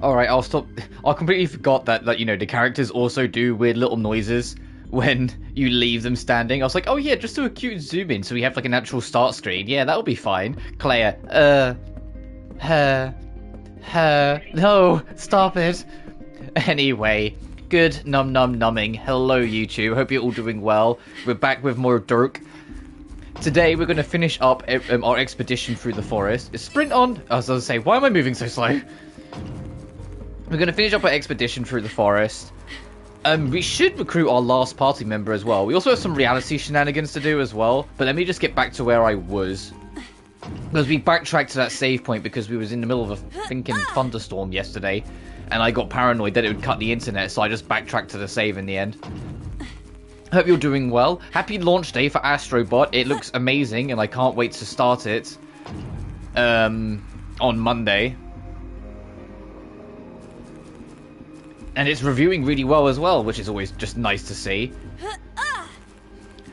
Alright, I'll stop. I completely forgot that, you know, the characters also do weird little noises when you leave them standing. I was like, oh yeah, just do a cute zoom in so we have like an actual start screen. Yeah, that'll be fine. Claire, no, stop it. Anyway, good numbing. Hello, YouTube. Hope you're all doing well. We're back with more Dirk. Today, we're going to finish up our expedition through the forest. Sprint on! I was going to say, why am I moving so slow? We're going to finish up our expedition through the forest. We should recruit our last party member as well. We also have some reality shenanigans to do as well. But let me just get back to where I was. Because we backtracked to that save point because we was in the middle of a thinking thunderstorm yesterday. And I got paranoid that it would cut the internet, so I just backtracked to the save in the end. Hope you're doing well. Happy launch day for Astrobot. It looks amazing, and I can't wait to start it on Monday. And it's reviewing really well as well, which is always just nice to see.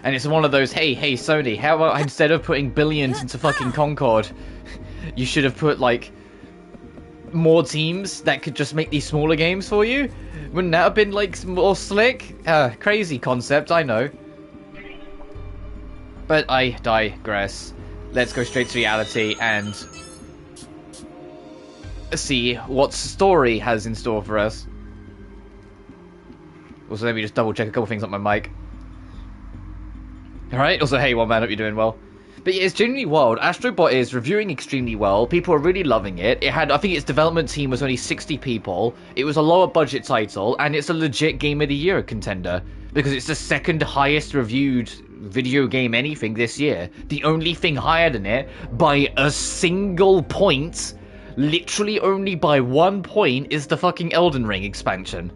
And it's one of those, hey Sony, how about instead of putting billions into fucking Concord, you should have put like more teams that could just make these smaller games for you? Wouldn't that have been like more slick? Crazy concept, I know. But I digress. Let's go straight to reality and see what story has in store for us. Also, let me just double check a couple things on my mic. Alright, also, hey, one man, hope you're doing well. But yeah, it's genuinely wild. Astrobot is reviewing extremely well. People are really loving it. It had, I think its development team was only 60 people. It was a lower budget title, and it's a legit Game of the Year contender. Because it's the second highest reviewed video game anything this year. The only thing higher than it, by a single point, literally only by 1 point, is the fucking Elden Ring expansion.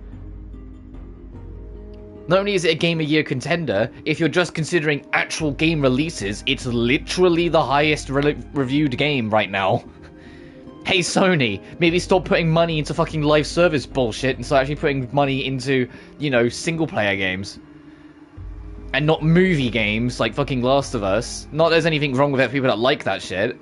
Not only is it a Game of Year contender, if you're just considering actual game releases, it's literally the highest reviewed game right now. Hey Sony, maybe stop putting money into fucking live service bullshit and start actually putting money into, you know, single player games. And not movie games like fucking Last of Us. Not there's anything wrong with it, people that like that shit.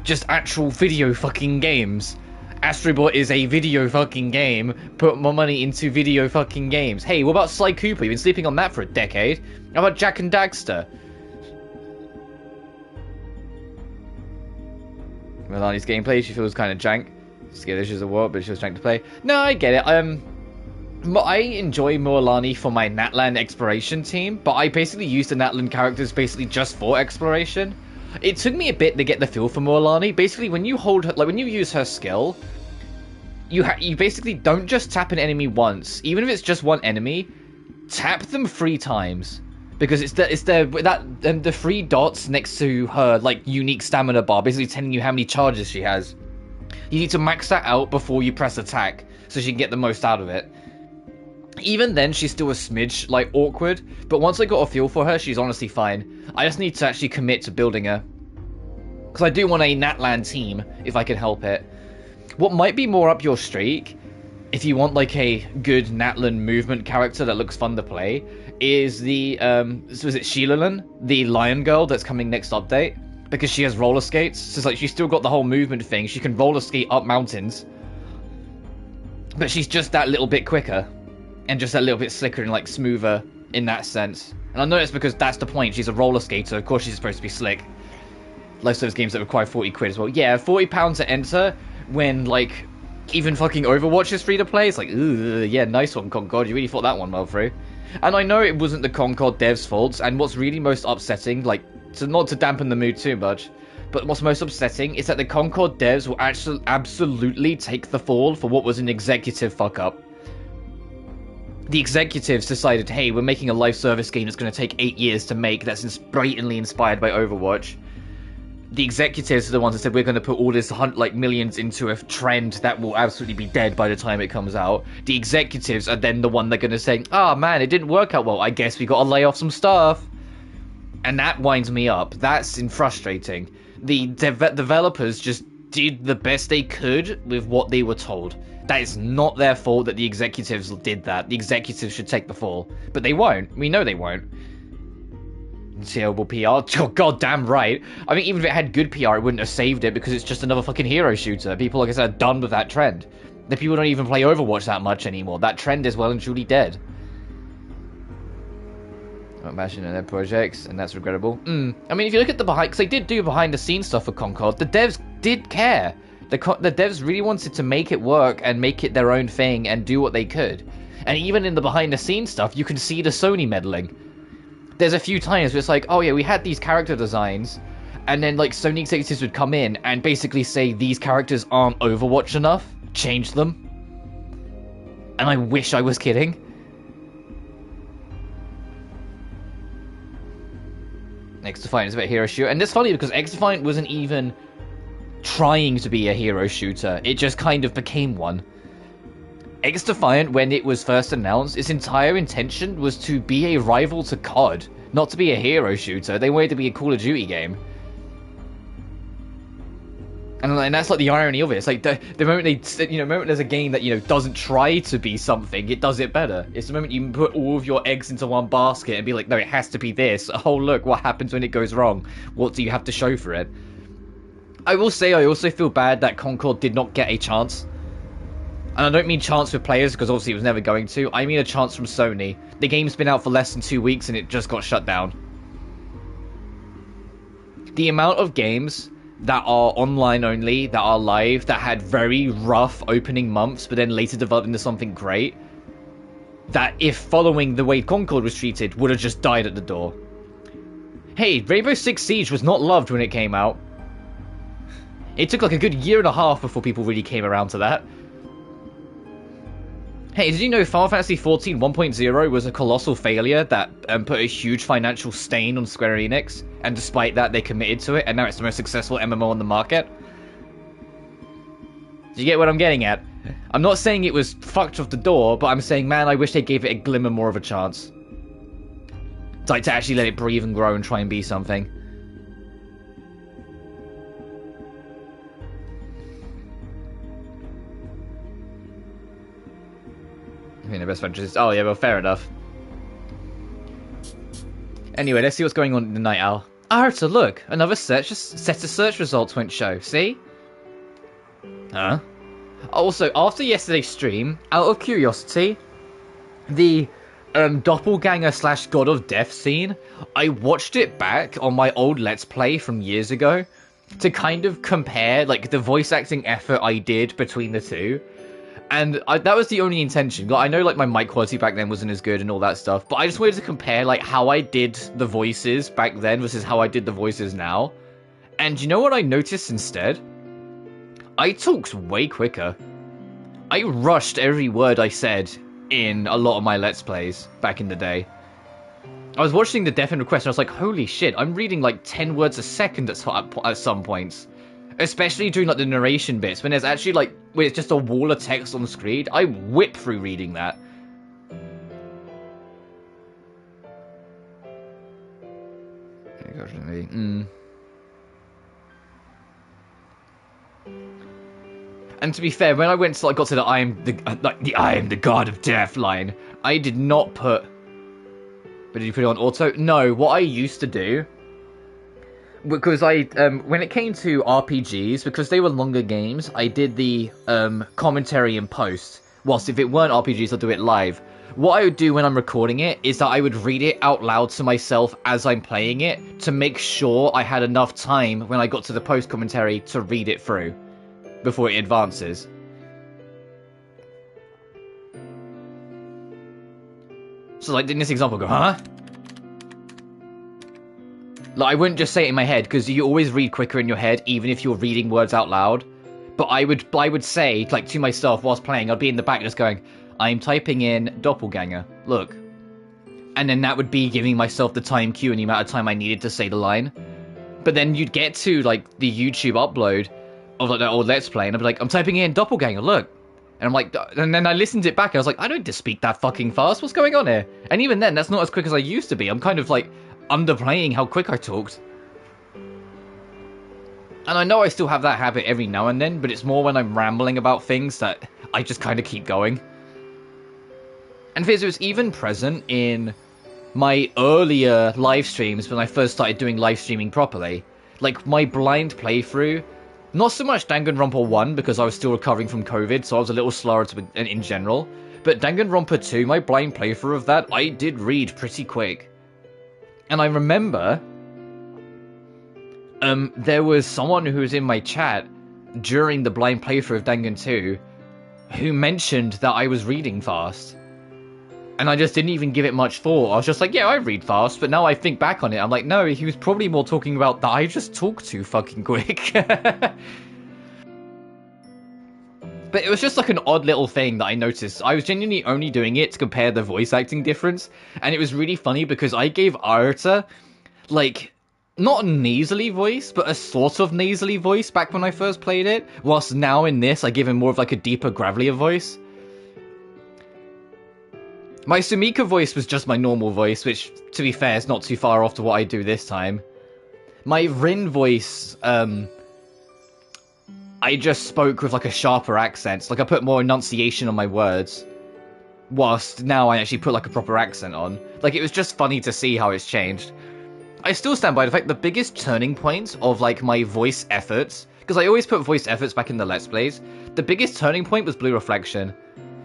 Just actual video fucking games. Astrobot is a video fucking game. Put more money into video fucking games. Hey, what about Sly Cooper? You've been sleeping on that for a decade. How about Jack and Daxter? Melani's gameplay, she feels kind of jank. Skill issues or what, but she was trying to play. No, I get it. I enjoy Milani for my Natlan exploration team, but I basically use the Natlan characters basically just for exploration. It took me a bit to get the feel for Milani. Basically, when you hold her, like when you use her skill, you basically don't just tap an enemy once. Even if it's just one enemy, tap them 3 times. Because it's the 3 dots next to her like unique stamina bar, basically telling you how many charges she has. You need to max that out before you press attack, so she can get the most out of it. Even then, she's still a smidge like awkward, but once I got a feel for her, she's honestly fine. I just need to actually commit to building her, because I do want a Natlan team if I can help it. What might be more up your streak, if you want like a good Natlan movement character that looks fun to play, is the was it Sheilalin, the lion girl that's coming next update, because she has roller skates. So it's like she's still got the whole movement thing. She can roller skate up mountains, but she's just that little bit quicker and just a little bit slicker and like smoother in that sense. And I know it's because that's the point. She's a roller skater. Of course she's supposed to be slick. Like those games that require 40 quid as well. Yeah, £40 to enter when like even fucking Overwatch is free to play. It's like, ugh, yeah, nice one, Concord. You really thought that one well through. And I know it wasn't the Concord devs' fault. And what's really most upsetting, like, not to dampen the mood too much, but what's most upsetting is that the Concord devs will actually absolutely take the fall for what was an executive fuck up. The executives decided, hey, we're making a live service game that's going to take 8 years to make, that's blatantly inspired by Overwatch. The executives are the ones that said we're going to put all this like millions into a trend that will absolutely be dead by the time it comes out. The executives are then the one that are going to say, ah, man, it didn't work out well. I guess we got to lay off some stuff. And that winds me up. That's frustrating. The developers just did the best they could with what they were told. That is not their fault that the executives did that. The executives should take the fall. But they won't. We know they won't. terrible PR. Oh, God damn right. I mean, even if it had good PR, it wouldn't have saved it because it's just another fucking hero shooter. People, like I said, are done with that trend. The people don't even play Overwatch that much anymore. That trend is well and truly dead. Not bashing on their projects, and that's regrettable. I mean, if you look at the behind, because they did do behind-the-scenes stuff for Concord, the devs did care. The devs really wanted to make it work and make it their own thing and do what they could. And even in the behind-the-scenes stuff, you can see the Sony meddling. There's a few times where it's like, oh yeah, we had these character designs, and then like Sony executives would come in and basically say these characters aren't Overwatch enough, change them. And I wish I was kidding. X-Defiant is about hero shooter, and it's funny because X-Defiant wasn't even trying to be a hero shooter, it just kind of became one. X-Defiant, when it was first announced, its entire intention was to be a rival to COD, not to be a hero shooter. They wanted to be a Call of Duty game. And that's like the irony of it. It's like the moment moment there's a game that, doesn't try to be something, it does it better. It's the moment you put all of your eggs into one basket and be like, no, it has to be this. Oh, look, what happens when it goes wrong? What do you have to show for it? I will say, I also feel bad that Concord did not get a chance. And I don't mean chance with players, because obviously it was never going to. I mean a chance from Sony. The game's been out for less than 2 weeks and it just got shut down. The amount of games that are online only, that are live, that had very rough opening months, but then later developed into something great, that if following the way Concord was treated, would have just died at the door. Hey, Rainbow Six Siege was not loved when it came out. It took like a good year and a half before people really came around to that. Hey, did you know Final Fantasy XIV 1.0 was a colossal failure that put a huge financial stain on Square Enix? And despite that, they committed to it, and now it's the most successful MMO on the market? Do you get what I'm getting at? I'm not saying it was fucked off the door, but I'm saying, man, I wish they gave it a glimmer more of a chance. It's like to actually let it breathe and grow and try and be something. I mean, the best friend is... Oh, yeah, well, fair enough. Anyway, let's see what's going on in the Night Owl. Arta, look! Another set of search results won't show. See? Huh? Also, after yesterday's stream, out of curiosity, the doppelganger / god of death scene, I watched it back on my old Let's Play from years ago to kind of compare, like, the voice acting effort I did between the two. And that was the only intention. I know, like, my mic quality back then wasn't as good and all that stuff, but I just wanted to compare, like, how I did the voices back then versus how I did the voices now. And you know what I noticed instead? I talked way quicker. I rushed every word I said in a lot of my Let's Plays back in the day. I was watching the Death and Request and I was like, holy shit, I'm reading, like, 10 words a second at some points. Especially during, like, the narration bits, when there's actually, like, when it's just a wall of text on the screen, I whip through reading that. And to be fair, when I went to, like, got to the I am the god of death line, I did not put... But did you put it on auto? No, what I used to do... Because when it came to RPGs, because they were longer games, I did the commentary in post. Whilst if it weren't RPGs, I'd do it live. What I would do when I'm recording it is that I would read it out loud to myself as I'm playing it to make sure I had enough time when I got to the post commentary to read it through before it advances. So, like, in this example, go, huh? Like, I wouldn't just say it in my head, because you always read quicker in your head, even if you're reading words out loud. But I would say, like, to myself whilst playing, I'd be in the back just going, I'm typing in doppelganger, look. And then that would be giving myself the time cue and the amount of time I needed to say the line. But then you'd get to, like, the YouTube upload of, like, the old Let's Play, and I'd be like, I'm typing in doppelganger, look. And I'm like, and then I listened it back, and I was like, I don't need to speak that fucking fast, what's going on here? And even then, that's not as quick as I used to be. I'm kind of, like, underplaying how quick I talked. And I know I still have that habit every now and then, but it's more when I'm rambling about things that I just kind of keep going. And it was even present in my earlier live streams when I first started doing live streaming properly. Like, my blind playthrough, not so much Danganronpa 1, because I was still recovering from COVID, so I was a little slower in general, but Danganronpa 2, my blind playthrough of that, I did read pretty quick. And I remember, there was someone who was in my chat during the blind playthrough of Dangan 2 who mentioned that I was reading fast. And I just didn't even give it much thought. I was just like, yeah, I read fast. But now I think back on it, I'm like, no, he was probably more talking about that I just talk too fucking quick. But it was just like an odd little thing that I noticed. I was genuinely only doing it to compare the voice acting difference. And it was really funny because I gave Arta, like, not a nasally voice, but a sort of nasally voice back when I first played it. Whilst now in this, I give him more of like a deeper, gravelier voice. My Sumika voice was just my normal voice, which, to be fair, is not too far off to what I do this time. My Rin voice, I just spoke with, like, a sharper accent. Like, I put more enunciation on my words. Whilst now I actually put, like, a proper accent on. Like, it was just funny to see how it's changed. I still stand by the fact the biggest turning point of, like, my voice efforts, because I always put voice efforts back in the Let's Plays, the biggest turning point was Blue Reflection.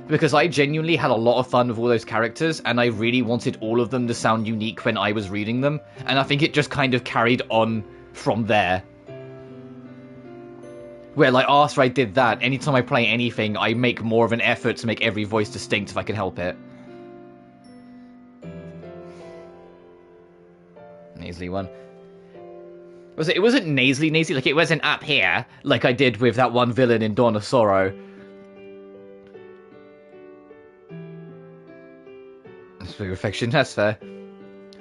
Because I genuinely had a lot of fun with all those characters, and I really wanted all of them to sound unique when I was reading them, and I think it just kind of carried on from there. Where, like, after I did that, anytime I play anything, I make more of an effort to make every voice distinct if I can help it. Nasally one. It wasn't nasally, like, it wasn't up here, like I did with that one villain in Dawn of Sorrow. Blue Reflection, that's fair.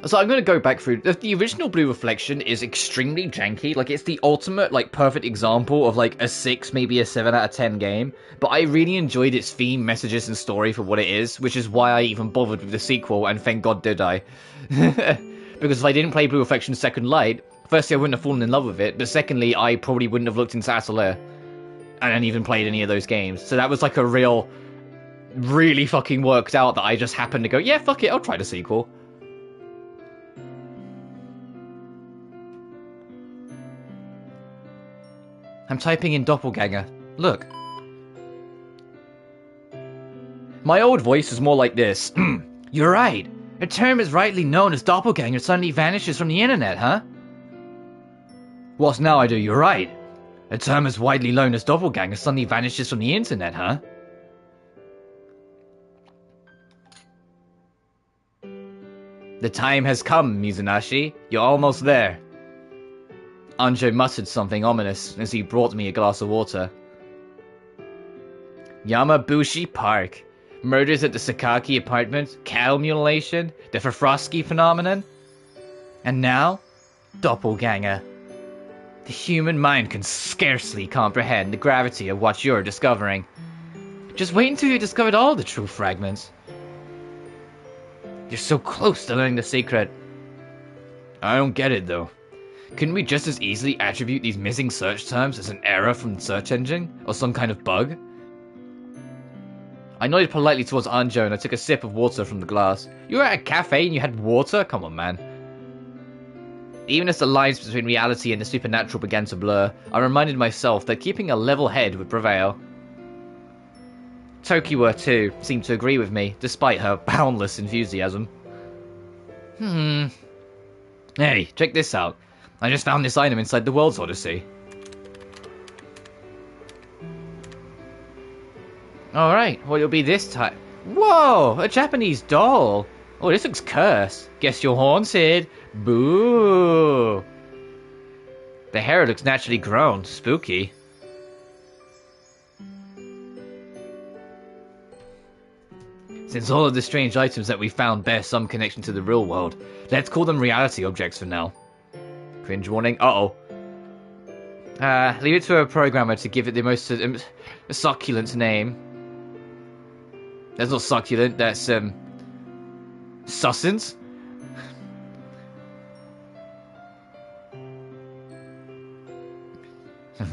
So I'm going to go back through. The original Blue Reflection is extremely janky. Like, it's the ultimate, like, perfect example of, like, a 6, maybe a 7 out of 10 game. But I really enjoyed its theme, messages, and story for what it is, which is why I even bothered with the sequel, and thank God did I. Because if I didn't play Blue Reflection Second Light, firstly, I wouldn't have fallen in love with it, but secondly, I probably wouldn't have looked into Atelier and even played any of those games. So that was, like, a really fucking worked out that I just happened to go, yeah, fuck it, I'll try the sequel. I'm typing in doppelganger. Look. My old voice was more like this. You're right. A term as rightly known as doppelganger suddenly vanishes from the internet, huh? Whilst now I do, you're right. A term as widely known as doppelganger suddenly vanishes from the internet, huh? The time has come, Mizunaishi. You're almost there. Anjo muttered something ominous as he brought me a glass of water. Yamabushi Park. Murders at the Sakaki apartment. Cow mutilation. The Fafrosky phenomenon. And now, doppelganger. The human mind can scarcely comprehend the gravity of what you're discovering. Just wait until you've discovered all the true fragments. You're so close to learning the secret. I don't get it, though. Couldn't we just as easily attribute these missing search terms as an error from the search engine? Or some kind of bug? I nodded politely towards Anjo and I took a sip of water from the glass. You were at a cafe and you had water? Come on, man. Even as the lines between reality and the supernatural began to blur, I reminded myself that keeping a level head would prevail. Tokiwa, too, seemed to agree with me, despite her boundless enthusiasm. Hey, check this out. I just found this item inside the World's Odyssey. Alright, what'll it be this time? Whoa, a Japanese doll! Oh, this looks cursed. Guess you're haunted. Boo! The hair looks naturally grown. Spooky. Since all of the strange items that we found bear some connection to the real world, let's call them reality objects for now. Cringe warning. Uh-oh. Leave it to a programmer to give it the most succulent name. That's not succulent, that's, succinct?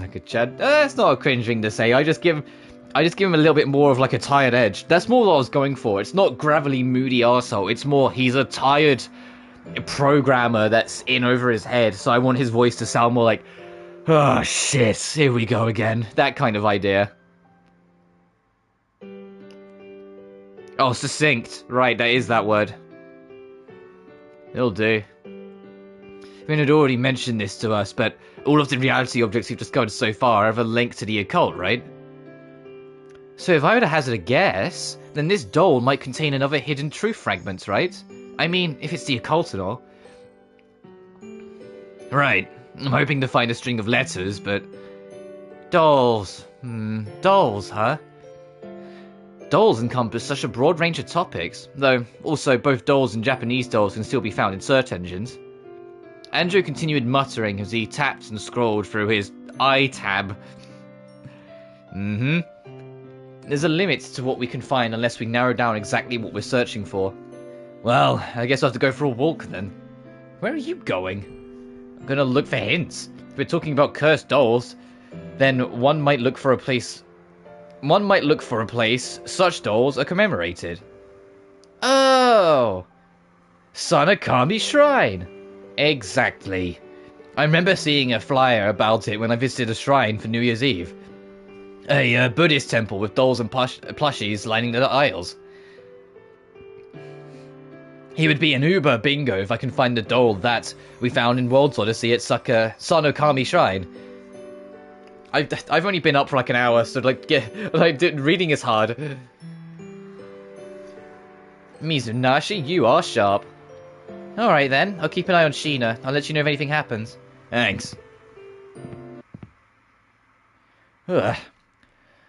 Like a Chad. That's not a cringe thing to say. I I just give him a little bit more of like a tired edge. That's more what I was going for. It's not gravelly, moody arsehole. It's more he's a tired programmer that's in over his head. So I want his voice to sound more like, oh shit, here we go again. That kind of idea. Oh, succinct. Right, that is that word. It'll do. Finn had already mentioned this to us, but all of the reality objects we've discovered so far have a link to the occult, right? So if I were to hazard a guess, then this doll might contain another hidden truth fragment, right? I mean, if it's the occult and all. Right. I'm hoping to find a string of letters, but... Dolls. Dolls, huh? Dolls encompass such a broad range of topics, though also both dolls and Japanese dolls can still be found in search engines. Andrew continued muttering as he tapped and scrolled through his tab. There's a limit to what we can find unless we narrow down exactly what we're searching for. Well, I guess I'll have to go for a walk then. Where are you going? I'm gonna look for hints. If we're talking about cursed dolls, then one might look for a place such dolls are commemorated. Oh! Sanakami Shrine! Exactly. I remember seeing a flyer about it when I visited a shrine for New Year's Eve. A Buddhist temple with dolls and plushies lining the aisles. He would be an uber bingo if I can find the doll that we found in World's Odyssey at Sanokami Shrine. I've only been up for like an hour, so reading is hard. Mizunashi, you are sharp. Alright then, I'll keep an eye on Sheena. I'll let you know if anything happens. Thanks. Ugh.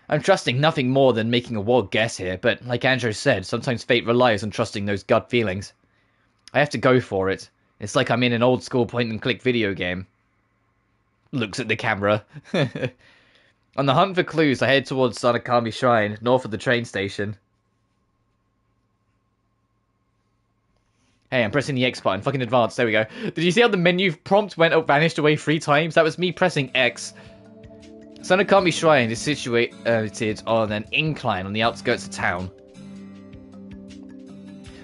I'm trusting nothing more than making a wild guess here, but like Andrew said, sometimes fate relies on trusting those gut feelings. I have to go for it. It's like I'm in an old school point-and-click video game. Looks at the camera. On the hunt for clues, I head towards Sanakami Shrine, north of the train station. Hey, I'm pressing the X button. Fucking advanced. There we go. Did you see how the menu prompt vanished away 3 times? That was me pressing X. Sanakami Shrine is situated on an incline on the outskirts of town.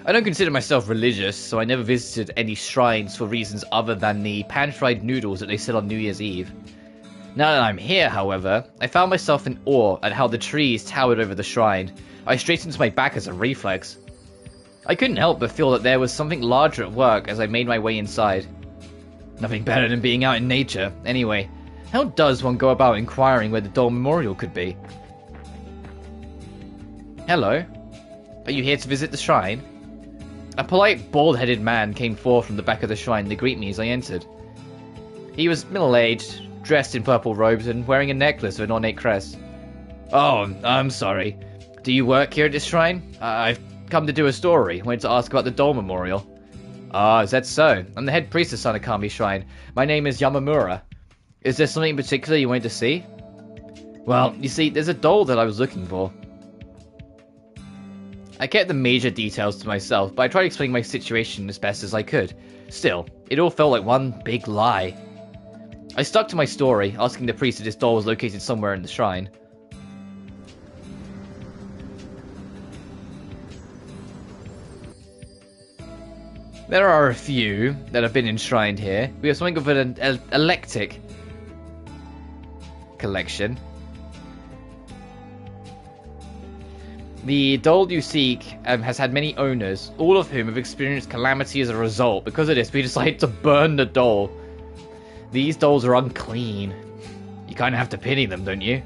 I don't consider myself religious, so I never visited any shrines for reasons other than the pan-fried noodles that they sell on New Year's Eve. Now that I'm here, however, I found myself in awe at how the trees towered over the shrine. I straightened my back as a reflex. I couldn't help but feel that there was something larger at work as I made my way inside. Nothing better than being out in nature. Anyway, how does one go about inquiring where the doll memorial could be? Hello? Are you here to visit the shrine? A polite, bald-headed man came forth from the back of the shrine to greet me as I entered. He was middle-aged, dressed in purple robes, and wearing a necklace with an ornate crest. Oh, I'm sorry. Do you work here at this shrine? I've come to do a story. Wanted to ask about the doll memorial. Ah, is that so? I'm the head priest of Sanakami Shrine. My name is Yamamura. Is there something in particular you wanted to see? Well, you see, there's a doll that I was looking for. I kept the major details to myself, but I tried explaining my situation as best as I could. Still, it all felt like one big lie. I stuck to my story, asking the priest if this doll was located somewhere in the shrine. There are a few that have been enshrined here. We have something of an eclectic collection. The doll you seek has had many owners, all of whom have experienced calamity as a result. Because of this, we decided to burn the doll. These dolls are unclean. You kind of have to pity them, don't you?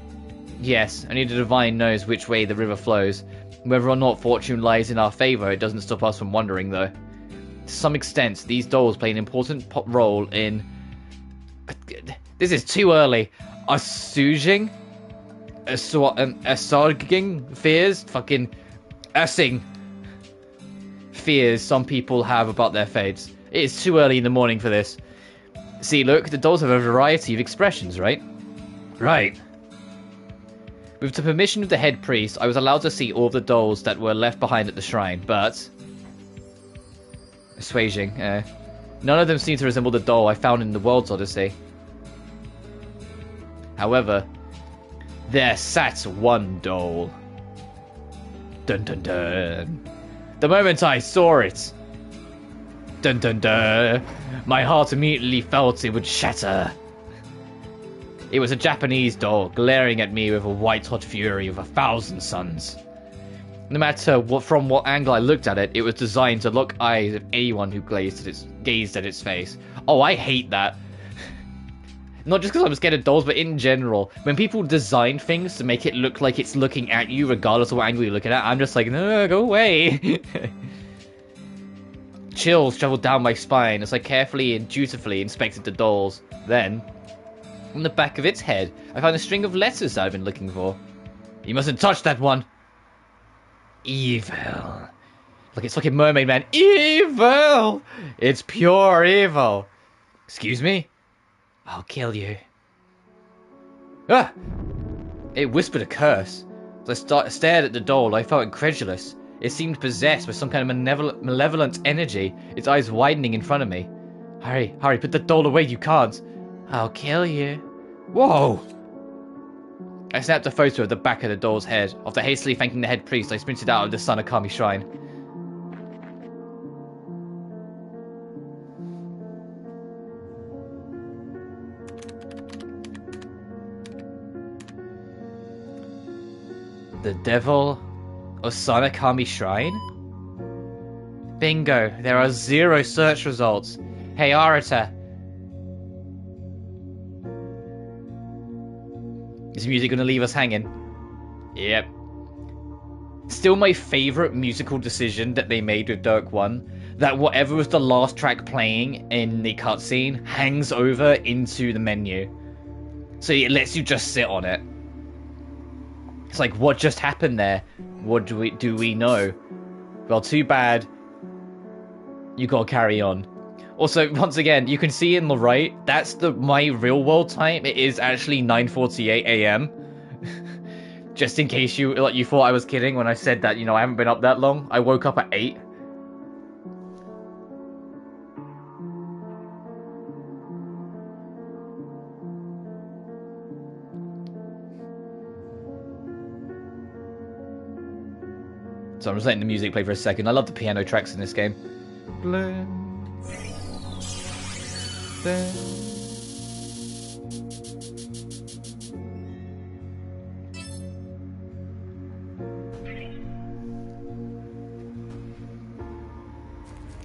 Yes, only the divine knows which way the river flows. Whether or not fortune lies in our favor, it doesn't stop us from wondering, though. To some extent, these dolls play an important role in... This is too early. Assuaging? Assuaging fears? Fucking... Assing fears some people have about their fates. It is too early in the morning for this. See, look, the dolls have a variety of expressions, right? Right. With the permission of the head priest, I was allowed to see all of the dolls that were left behind at the shrine, but... Assuaging, none of them seem to resemble the doll I found in the World's Odyssey. However, there sat one doll. Dun dun dun. The moment I saw it, dun dun dun, my heart immediately felt it would shatter. It was a Japanese doll, glaring at me with a white-hot fury of 1,000 suns. No matter from what angle I looked at it, it was designed to lock eyes of anyone who gazed at its face. Oh, I hate that. Not just because I'm scared of dolls, but in general. When people design things to make it look like it's looking at you, regardless of what angle you're looking at, I'm just like, no, go away. Chills traveled down my spine as I carefully and dutifully inspected the dolls. Then, on the back of its head, I found a string of letters I've been looking for. You mustn't touch that one. Evil. Like it's fucking Mermaid Man. Evil! It's pure evil. Excuse me? I'll kill you. Ah! It whispered a curse. As I stared at the doll, I felt incredulous. It seemed possessed with some kind of malevolent energy, its eyes widening in front of me. Hurry, hurry, put the doll away, you can't. I'll kill you. Whoa! I snapped a photo of the back of the doll's head. After hastily thanking the head priest, I sprinted out of the Sanakami shrine. The Devil of Sanakami Shrine? Bingo, there are 0 search results. Hey, Arata. Is music gonna leave us hanging? Yep. Still my favourite musical decision that they made with Dirk 1, that whatever was the last track playing in the cutscene hangs over into the menu. So it lets you just sit on it. It's like, what just happened there? What do we know? Well, too bad. You gotta carry on. Also, once again, you can see in the right, that's my real world time. It is actually 9:48 AM. Just in case you thought I was kidding when I said that, I haven't been up that long. I woke up at 8. So I'm just letting the music play for a second. I love the piano tracks in this game.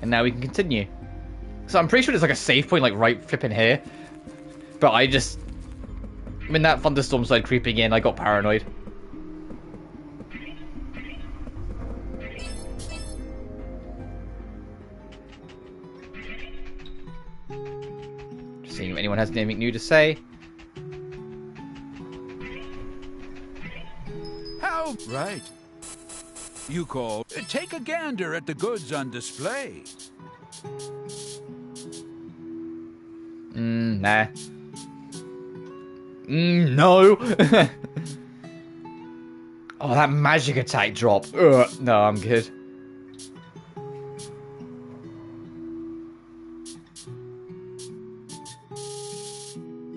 And now we can continue. So I'm pretty sure there's like a save point like right flipping here. But when that thunderstorm started creeping in, I got paranoid. Seeing if anyone has anything new to say. How right. You call. Take a gander at the goods on display. Nah. No. Oh, that magic attack drop. Ugh. No, I'm good.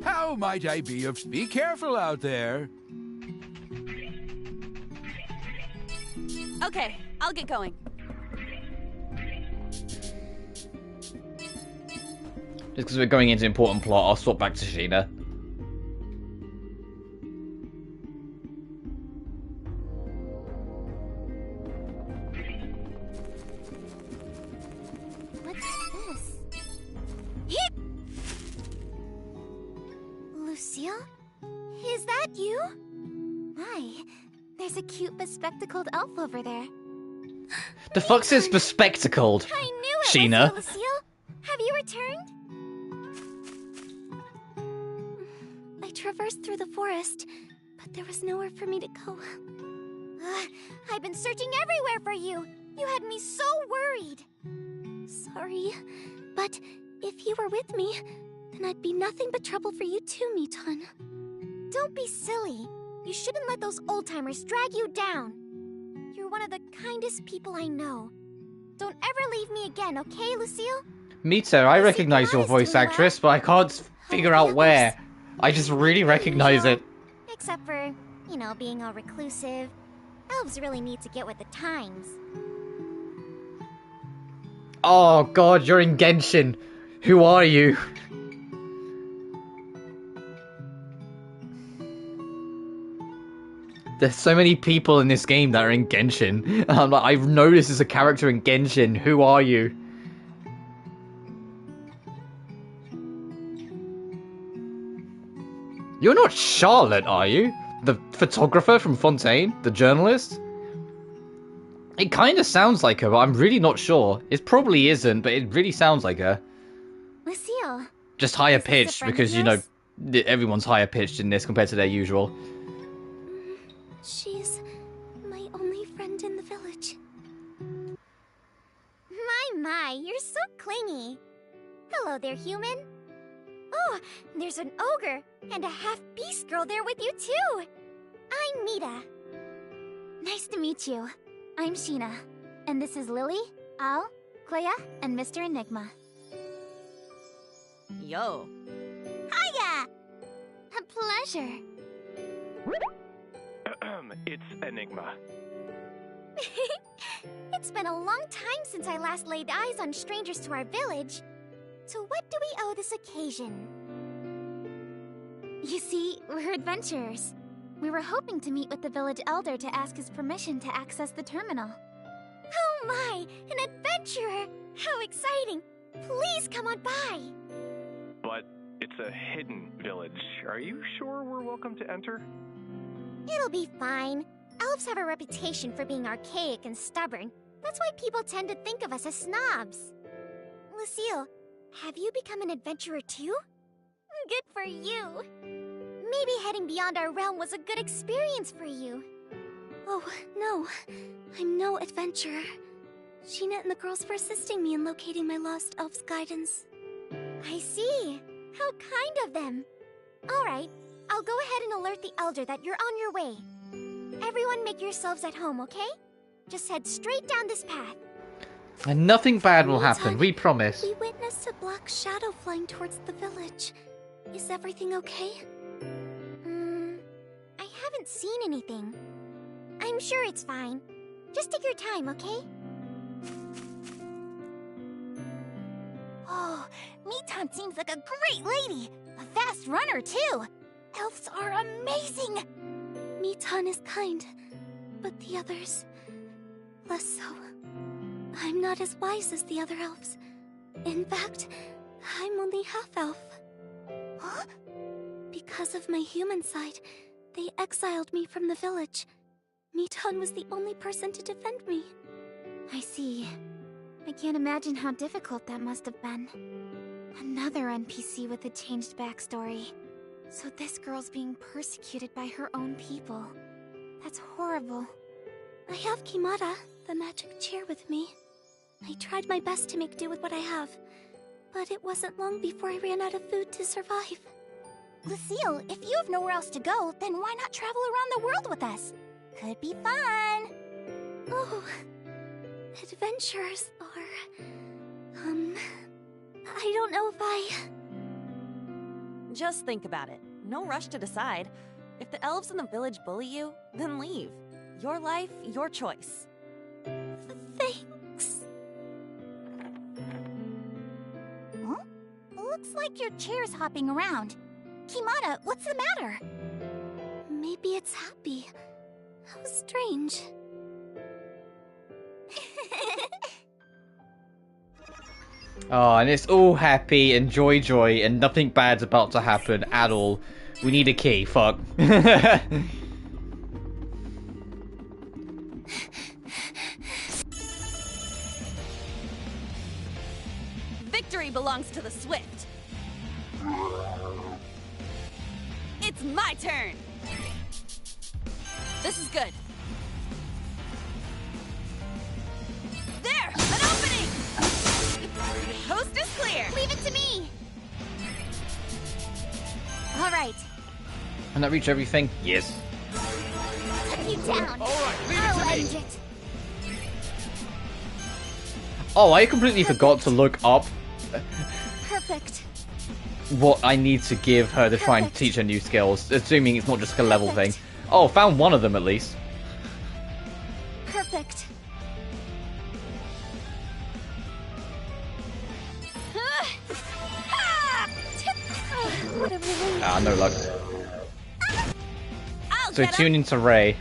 How might I be of... Be careful out there. Okay, I'll get going. Just because we're going into important plot, I'll swap back to Sheena. What's this? Lucille? Is that you? My, there's a cute bespectacled elf over there. The fuck is bespectacled? I knew it Sheena. was you, Lucille. Have you returned? I traversed through the forest, but there was nowhere for me to go. I've been searching everywhere for you. You had me so worried. Sorry, but if you were with me, then I'd be nothing but trouble for you too, Miton. Don't be silly. You shouldn't let those old-timers drag you down. You're one of the kindest people I know. Don't ever leave me again, okay, Lucille? Mita, I recognize your voice actress, but I can't figure out where. I just really recognize it. Except for You know, being all reclusive. Elves really need to get with the times. Oh god, you're in Genshin. Who are you? There's so many people in this game that are in Genshin. I'm like, I've noticed there's a character in Genshin. Who are you? You're not Charlotte, are you? The photographer from Fontaine? The journalist? It kind of sounds like her, but I'm really not sure. It probably isn't, but it really sounds like her. Lucille. Just higher pitched, because, you know, everyone's higher pitched in this compared to their usual. She's my only friend in the village. My, you're so clingy. Hello there, human. Oh, there's an ogre and a half-beast girl there with you, too. I'm Mita. Nice to meet you. I'm Sheena. And this is Lily, Al, Clea, and Mr. Enigma. Yo. Hiya! A pleasure. It's Enigma. It's been a long time since I last laid eyes on strangers to our village. To what do we owe this occasion? You see, we're adventurers. We were hoping to meet with the village elder to ask his permission to access the terminal. Oh my, an adventurer! How exciting! Please come on by! But it's a hidden village. Are you sure we're welcome to enter? It'll be fine. Elves have a reputation for being archaic and stubborn. That's why people tend to think of us as snobs. Lucille, have you become an adventurer too? Good for you. Maybe heading beyond our realm was a good experience for you. Oh, no. I'm no adventurer. Sheena and the girls were assisting me in locating my lost elf's guidance. I see. How kind of them. Alright, I'll go ahead and alert the elder that you're on your way. Everyone make yourselves at home, okay? Just head straight down this path. And nothing bad will happen, we promise. We witnessed a black shadow flying towards the village. Is everything okay? I haven't seen anything. I'm sure it's fine. Just take your time, okay? Oh, Mitan seems like a great lady. A fast runner, too. Elves are amazing. Mitan is kind, but the others, less so. I'm not as wise as the other elves. In fact, I'm only half-elf. Huh? Because of my human side, they exiled me from the village. Mitan was the only person to defend me. I see. I can't imagine how difficult that must have been. Another NPC with a changed backstory. So this girl's being persecuted by her own people. That's horrible. I have Kimata, the magic chair, with me. I tried my best to make do with what I have, but it wasn't long before I ran out of food to survive. Lucille, if you have nowhere else to go, then why not travel around the world with us? Could be fun! Oh, adventures are... I don't know if I... Just think about it. No rush to decide. If the elves in the village bully you, then leave. Your life, your choice. Thanks. Huh? Looks like your chair's hopping around. Kimata, what's the matter? Maybe it's happy. How strange. Oh, and it's all happy and joy, and nothing bad's about to happen at all. We need a key, fuck. Victory belongs to the swift. It's my turn. This is good. There! An opening! Coast is clear! Leave it to me! Alright. Can that reach everything? Yes. Cut you down! Alright, leave I'll it to end me! it! Oh, I completely forgot to look up Perfect. what I need to give her to try and teach her new skills, assuming it's not just like a level thing. Oh, found one of them at least. Perfect. What a relief. Ah, no luck. I'll So get 'em. tune into Ray.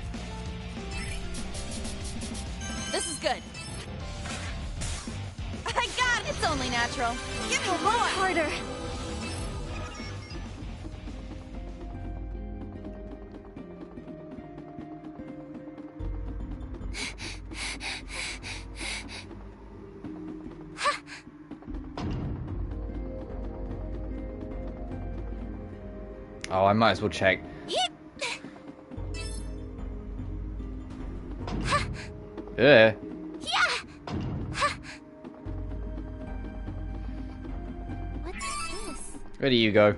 This is good. I got it. It's only natural. Give me more. Harder. Oh, I might as well check. Yeah. What's this? Where do you go?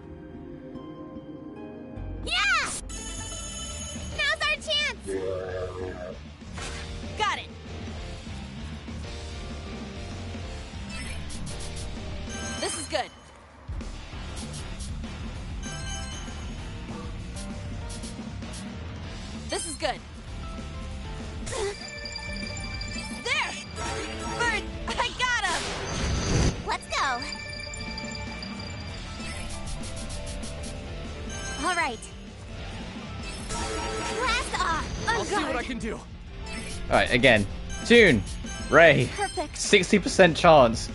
Yeah! Now's our chance! Got it. This is good. This is good. There! Bird! I got him! Let's go! Alright. Blast off! I'll see what I Guard. can do. Alright, again. Tune. Ray. Perfect. 60% chance.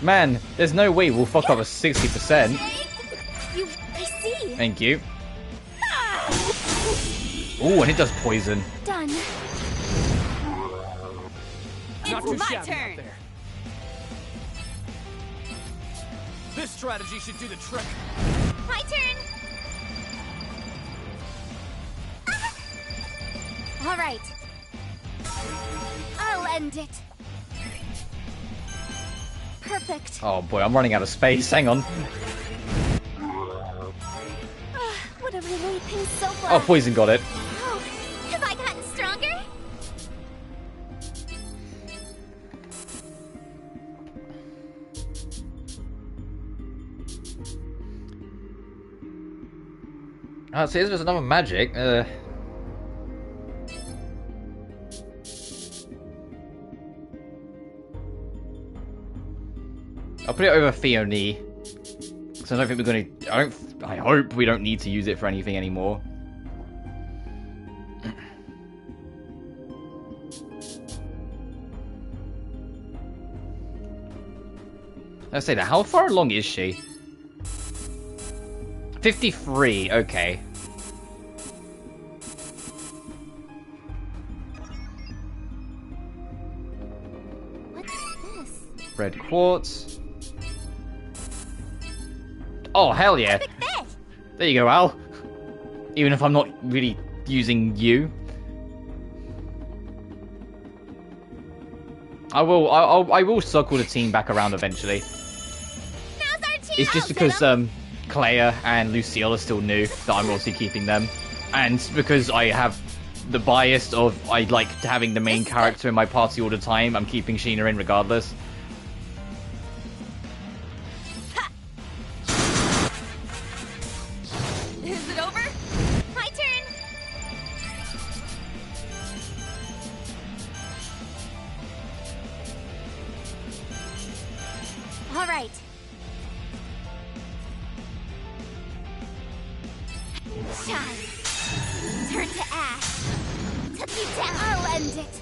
Man, there's no way we'll fuck up a 60%. I see. Thank you. Ooh, and it does poison. Done. Not It's too my shabby turn. out there. This strategy should do the trick. My turn. All right. I'll end it. Perfect. Oh boy, I'm running out of space. Hang on. What a relief. I'm so glad. Oh, poison got it. Oh, have I gotten stronger? Oh, see, there's another magic. I'll put it over Fiona. Because I don't think we're gonna. I hope we don't need to use it for anything anymore. Let's say that. How far along is she? 53. Okay. What's this? Red quartz. Oh, hell yeah. Perfect fit. There you go, Al. Even if I'm not really using you. I will circle the team back around eventually. Now's our chance. It's just because Clea and Lucille are still new that I'm also keeping them. And because I have the bias of I like having the main character in my party all the time, I'm keeping Sheena in regardless. Is it over? My turn. All right. Shine. Turn to ash. Took you down. I'll end it.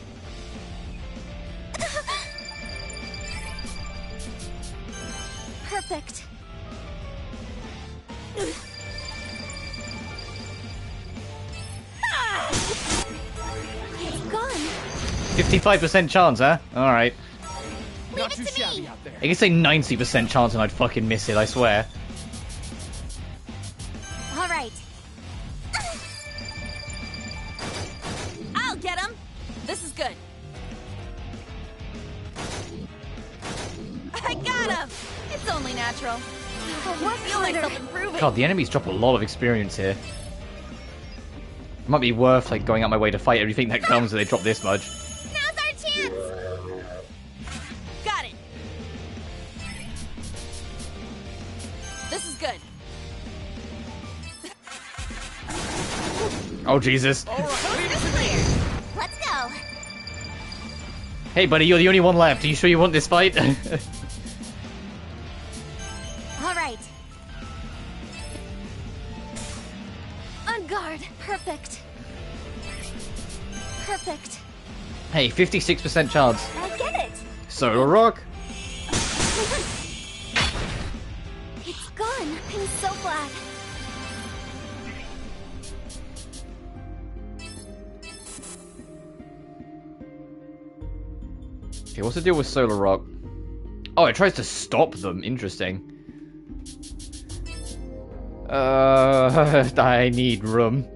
Perfect. It's gone. 55% chance, huh? Alright. Not Leave too it to shabby me. out there. I can say 90% chance and I'd fucking miss it, I swear. All right. I'll get him. This is good. I got him. It's only natural. Work Feel harder. myself improving. God, the enemies drop a lot of experience here. It might be worth like going out my way to fight everything that comes if they drop this much. Now's our chance. Got it. This is good. Oh, Jesus. All right, leave it to me. Let's go. Hey, buddy, you're the only one left. Are you sure you want this fight? All right. On guard. Perfect. Perfect. Hey, 56% chance. I get it. Solar Rock. It's gone. I'm so glad. Okay, what's the deal with Solar Rock? Oh, it tries to stop them. Interesting. I need room.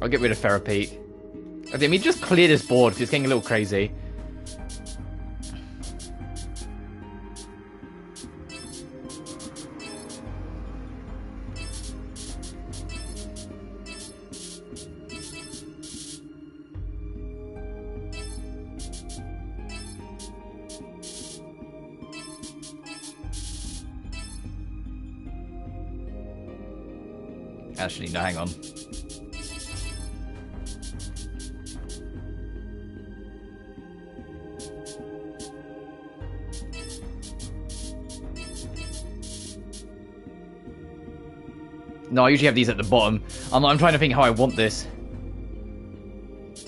I'll get rid of Therapy. I mean, just clear this board because it's getting a little crazy. Actually, no, hang on. No, I usually have these at the bottom. I'm trying to think how I want this.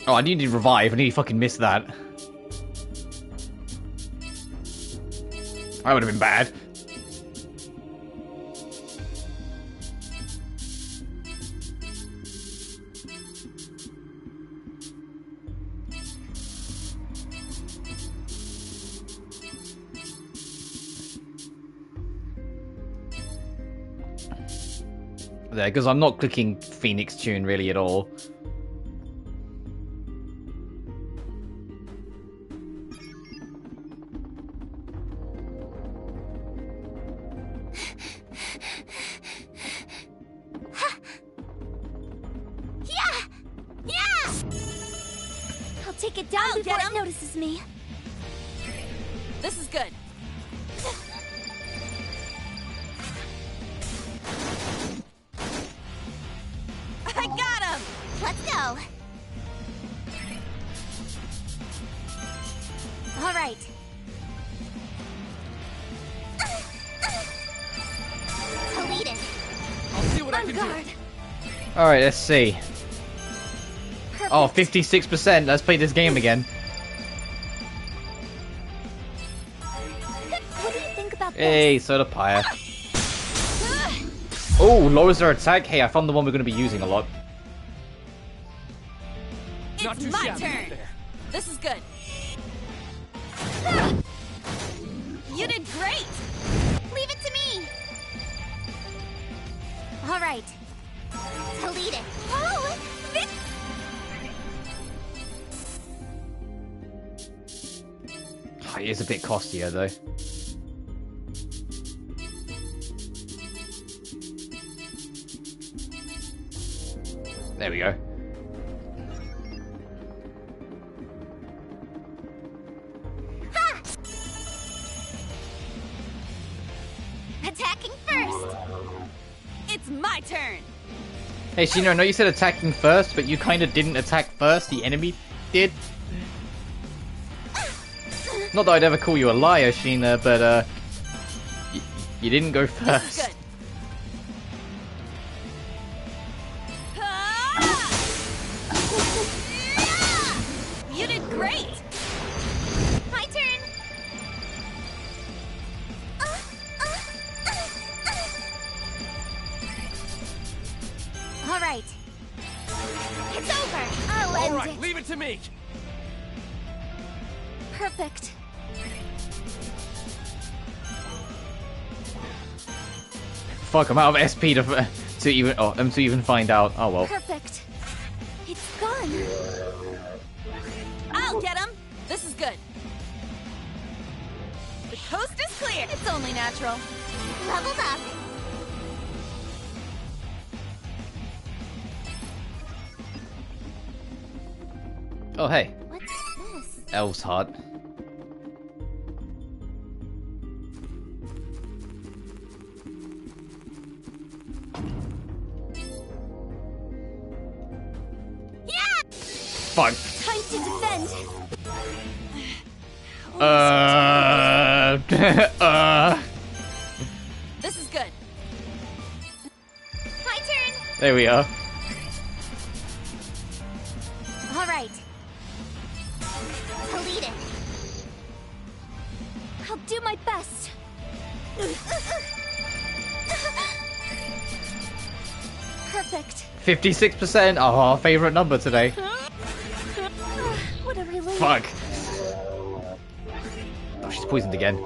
Oh, I need to revive. I nearly fucking missed that. That would have been bad. There, because I'm not clicking Phoenix Tune really at all. I'll take it down before it notices me. This is good. I got him! Let's go. All right. Lead it. I'll see what I On can guard. do. Alright, let's see. Perfect. Oh, 56%. Let's play this game again. What do you think about Hey, Soda Pyre. Oh, lowers their attack. Hey, I found the one we're going to be using a lot. Not It's too my shabby turn. out there. This is good. You did great! Leave it to me. All right. To lead it. Oh, Oh, it is a bit costier, though. There we go. attacking first. It's my turn! Hey, Shino, I know you said attacking first, but you kind of didn't attack first. The enemy did. Not that I'd ever call you a liar, Sheena, but, you didn't go This is first. good. Ah! You did great! My turn. All right. It's over. I'll All end right, it. leave it to me. Perfect. Fuck, I'm out of SP to even find out. Oh well. Perfect. It's gone. I'll get him! This is good. The coast is clear! It's only natural. Leveled up. Oh hey, What's this? Elf's Heart. Fuck. Time to defend. This is good. My turn. There we are. All right. To lead it. I'll do my best. Perfect. 56%. Oh, our favorite number today. What a relief. Fuck. Oh, she's poisoned again.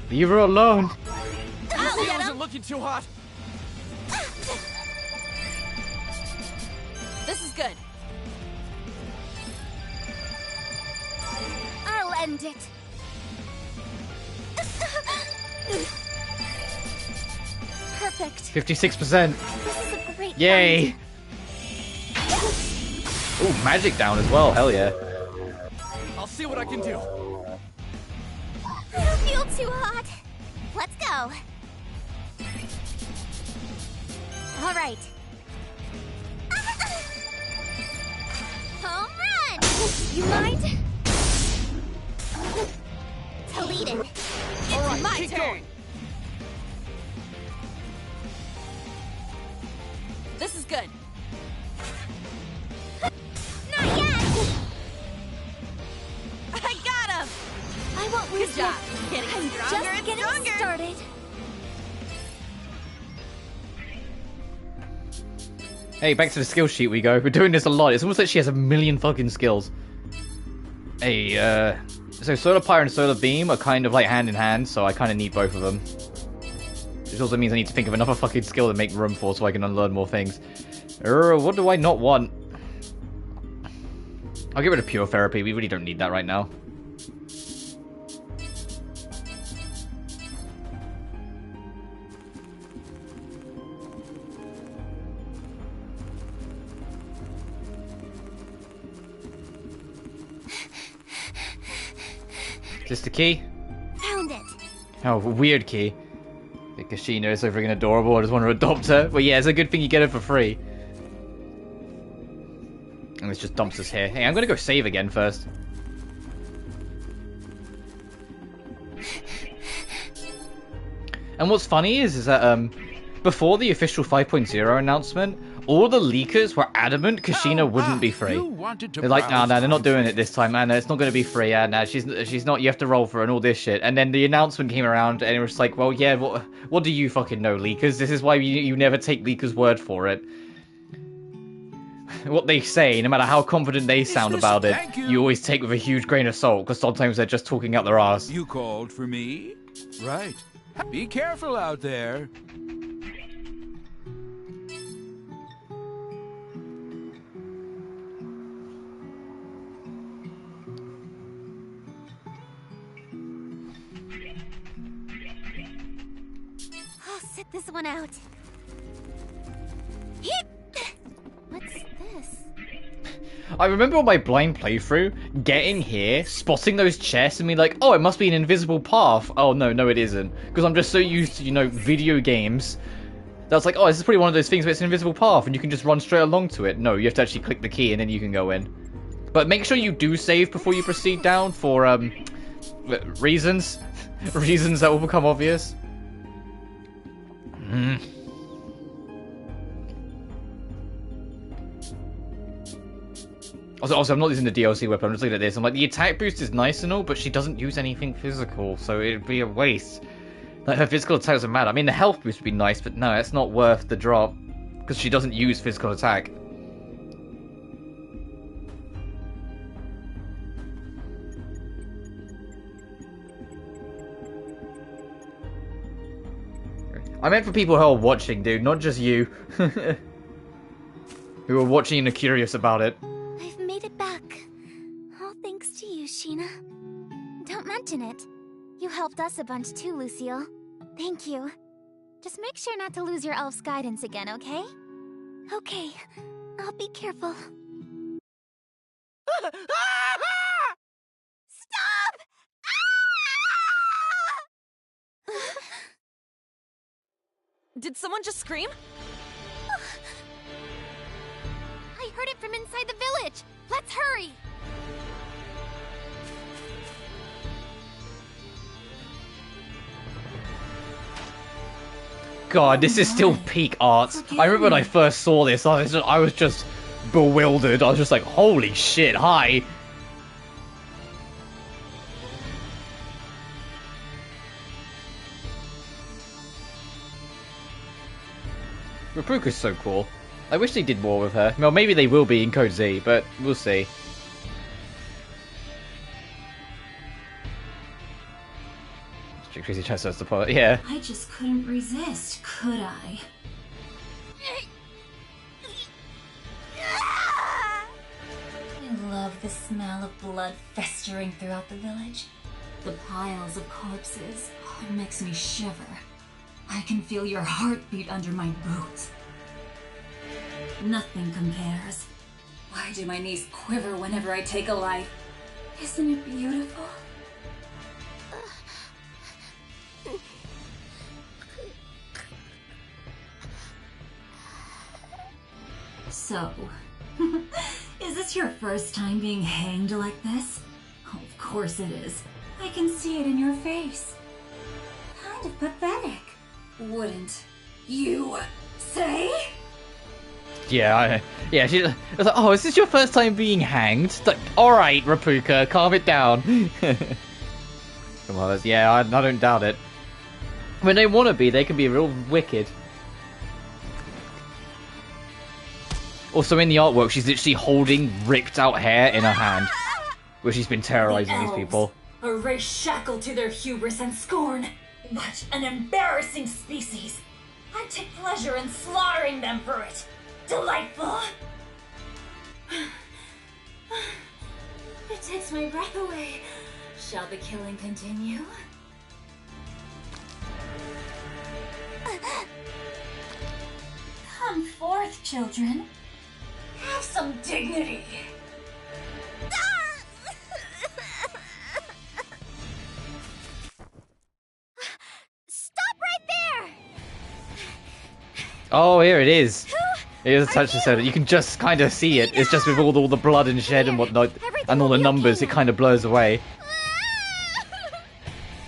Leave her alone. I wasn't looking too hot. This is good. I'll end it. Perfect. 56%. This is a great Yay. fight. Ooh, magic down as well. Hell yeah. I'll see what I can do. I don't feel too hot. Let's go. All right. Home run! You mind? Toledo. All right, my keep turn. going. This is good. Not yet! I got him. I won't lose Good job. yet. Getting I'm stronger just and getting stronger. started. Hey, back to the skill sheet we go. We're doing this a lot. It's almost like she has a million fucking skills. Hey, so Solar Pyre and Solar Beam are kind of like hand in hand, so I kind of need both of them. Which also means I need to think of another fucking skill to make room for so I can unlearn more things. What do I not want? I'll get rid of Pure Therapy. We really don't need that right now. Is this the key? Found it. Oh, weird key. Because she knows so freaking adorable, I just want to adopt her. But yeah, it's a good thing you get her for free. And this just dumps us here. Hey, I'm gonna go save again first. And what's funny is that before the official 5.0 announcement, all the leakers were adamant Kushina wouldn't be free. You wanted to They're like, nah, browse they're not doing my it this time, man. It's not going to be free. Nah, she's not. You have to roll for it and all this shit. And then the announcement came around, and it was like, well, yeah, what do you fucking know, leakers? This is why you never take leakers' word for it. What they say, no matter how confident they sound this about it, thank you? you always take with a huge grain of salt, because sometimes they're just talking out their ass. You called for me? Right. Be careful out there. I'll sit this one out. What's this? I remember on my blind playthrough, getting here, spotting those chests and being like, oh, it must be an invisible path. Oh, no, it isn't. Because I'm just so used to, you know, video games. That's like, oh, this is probably one of those things where it's an invisible path and you can just run straight along to it. No, you have to actually click the key and then you can go in. But make sure you do save before you proceed down for, reasons. Reasons that will become obvious. Also, I'm not using the DLC weapon, I'm just looking at this. I'm like, the attack boost is nice and all, but she doesn't use anything physical, so it'd be a waste. Like, her physical attack doesn't matter. I mean, the health boost would be nice, but no, it's not worth the drop. Because she doesn't use physical attack. I meant for people who are watching, dude, not just you. Who are watching and are curious about it. I've made it back. All thanks to you, Sheena. Don't mention it. You helped us a bunch too, Lucille. Thank you. Just make sure not to lose your elf's guidance again, okay? Okay. I'll be careful. Stop! Ah! Did someone just scream? I heard it from inside the village. Let's hurry. God, this is still peak art. I remember when I first saw this, I was just bewildered. I was just like, holy shit, hi. Rapuka's so cool. I wish they did more with her. Well, maybe they will be in Code Z, but we'll see. Crazy Chestnut's the part, yeah. I just couldn't resist, could I? I love the smell of blood festering throughout the village. The piles of corpses. Oh, it makes me shiver. I can feel your heartbeat under my boots. Nothing compares. Why do my knees quiver whenever I take a life? Isn't it beautiful? So, is this your first time being hanged like this? Oh, of course it is. I can see it in your face. Kind of pathetic. Wouldn't you say? Yeah, she was like, oh, is this your first time being hanged? It's like, alright, Rapuka, calm it down. Come on, yeah, I don't doubt it. When they want to be, they can be real wicked. Also, in the artwork, she's literally holding ripped out hair in her hand, where she's been terrorizing these people. A race shackled to their hubris and scorn. What an embarrassing species! I take pleasure in slaughtering them for it. Delightful! It takes my breath away. Shall the killing continue? Come forth, children. Have some dignity. Stop right there! Oh, here it is. Here's a touch so that you can just kind of see it. It's just with all the blood and shed and whatnot, and all the numbers, it kind of blurs away.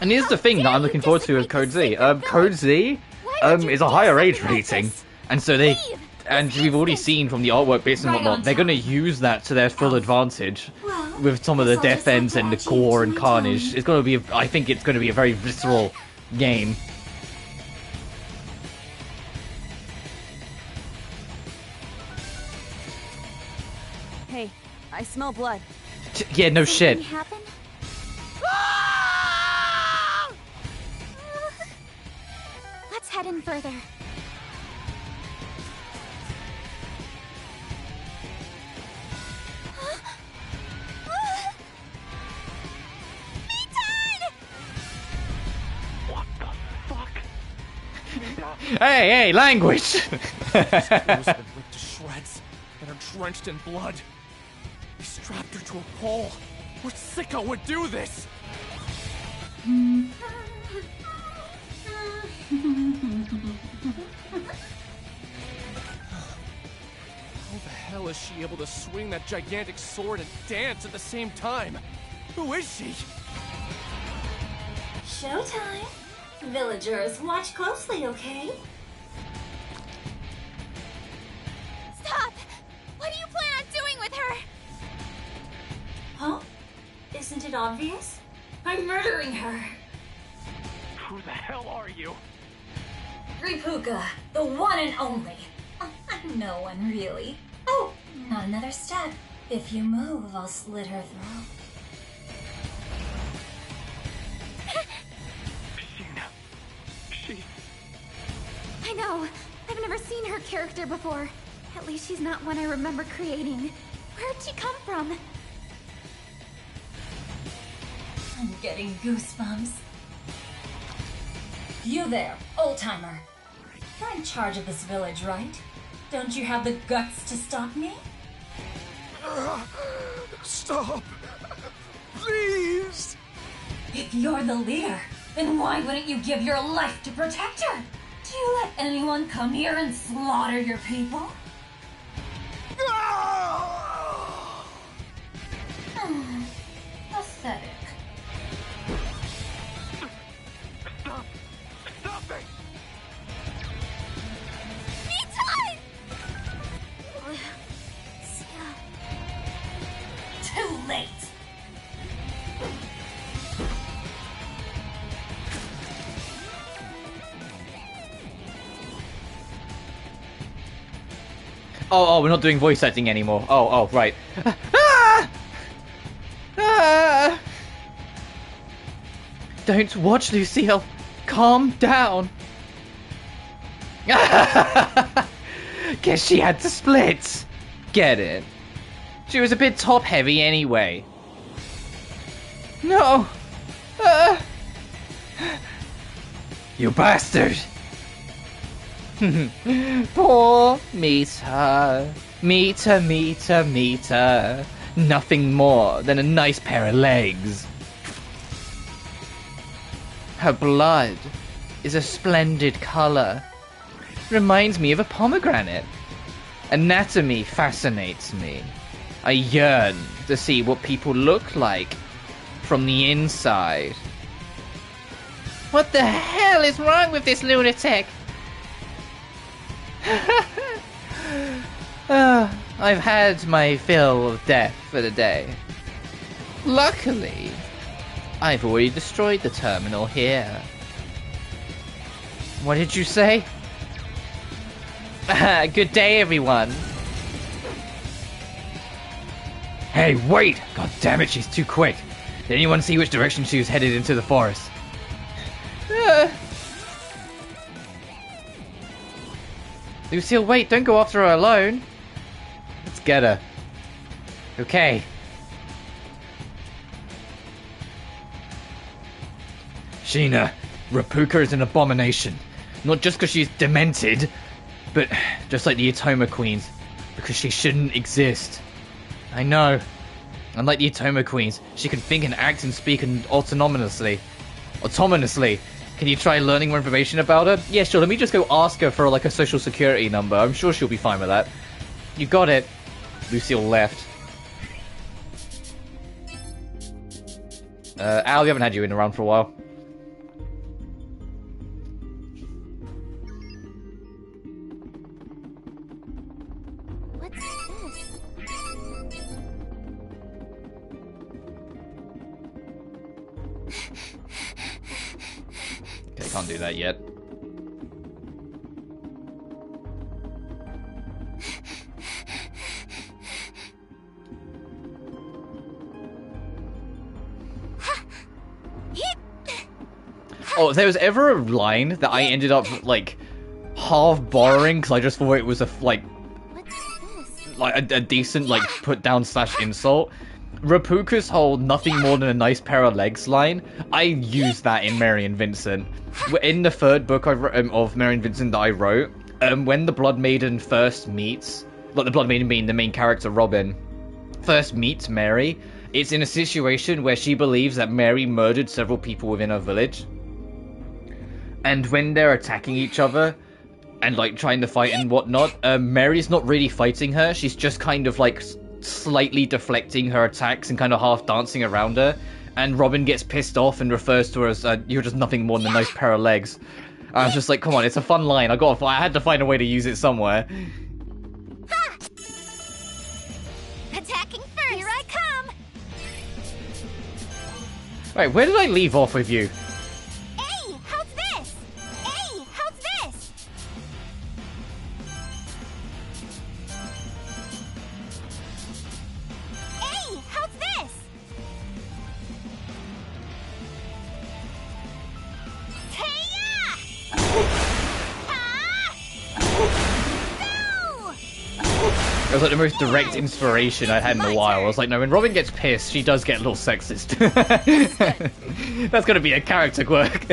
And here's the thing that I'm looking forward to with Code Z. Code Z is a higher age rating, and so we've already seen from the artwork bits and whatnot, they're going to use that to their full advantage with some of the death ends and the gore and carnage. It's going to be, I think it's going to be a very visceral game. Hey, I smell blood. Yeah, no shit. Happen? Let's head in further. What the fuck? Hey, language! Those have been ripped to shreds and are drenched in blood. He strapped her to a pole. What sicko would do this? How the hell is she able to swing that gigantic sword and dance at the same time? Who is she? Showtime. Villagers, watch closely, okay? Stop! What do you plan on doing with her? Huh? Isn't it obvious? I'm murdering her. Who the hell are you? Rapuka, the one and only. No one, really. Oh, not another step. If you move, I'll slit her throat. I know. I've never seen her character before. At least she's not one I remember creating. Where'd she come from? I'm getting goosebumps. You there, old-timer. You're in charge of this village, right? Don't you have the guts to stop me? Stop! Please! If you're the leader, then why wouldn't you give your life to protect her? Do you let anyone come here and slaughter your people? Ah! pathetic. Stop! Stop it! Too late. Oh, we're not doing voice acting anymore. Oh, right. Ah! Ah! Don't watch, Lucille. Calm down. Guess she had to split. Get it. She was a bit top-heavy anyway. No. You bastard. Poor Mita. Mita. Nothing more than a nice pair of legs. Her blood is a splendid color. Reminds me of a pomegranate. Anatomy fascinates me. I yearn to see what people look like from the inside. What the hell is wrong with this lunatic? I've had my fill of death for the day. Luckily, I've already destroyed the terminal here. What did you say? Good day, everyone. Hey, wait! God damn it, she's too quick. Did anyone see which direction she was headed into the forest? Lucille, wait, don't go after her alone. Let's get her. Okay. Sheena, Rapuka is an abomination. Not just because she's demented, but just like the Itoma Queens, because she shouldn't exist. I know. Unlike the Itoma Queens, she can think and act and speak autonomously. Can you try learning more information about her? Yeah, sure. Let me just go ask her for like a social security number. I'm sure she'll be fine with that. You got it. Lucille left. Al, we haven't had you in around for a while. What's this? Okay, can't do that yet. Oh, if there was ever a line that I ended up like half borrowing because I just thought it was a decent like put down / insult. Rapuka's whole nothing more than a nice pair of legs line, I used that in Mary and Vincent. In the third book of Mary and Vincent that I wrote, when the Blood Maiden first meets, like the Blood Maiden being the main character Robin, first meets Mary, it's in a situation where she believes that Mary murdered several people within her village. And when they're attacking each other and like trying to fight and whatnot, Mary's not really fighting her, she's just kind of like slightly deflecting her attacks and kind of half dancing around her, and Robin gets pissed off and refers to her as you're just nothing more than a nice pair of legs. I was just like, come on, it's a fun line. I had to find a way to use it somewhere. Ha! Attacking first. Here I come. Right, where did I leave off with you? Hey, how's this? Hey, how's this? Hey, how's this? Hey-ya! Ah! No! It was like the most direct inspiration I'd had in a while. I was like, no, when Robin gets pissed, she does get a little sexist. That's gonna be a character quirk.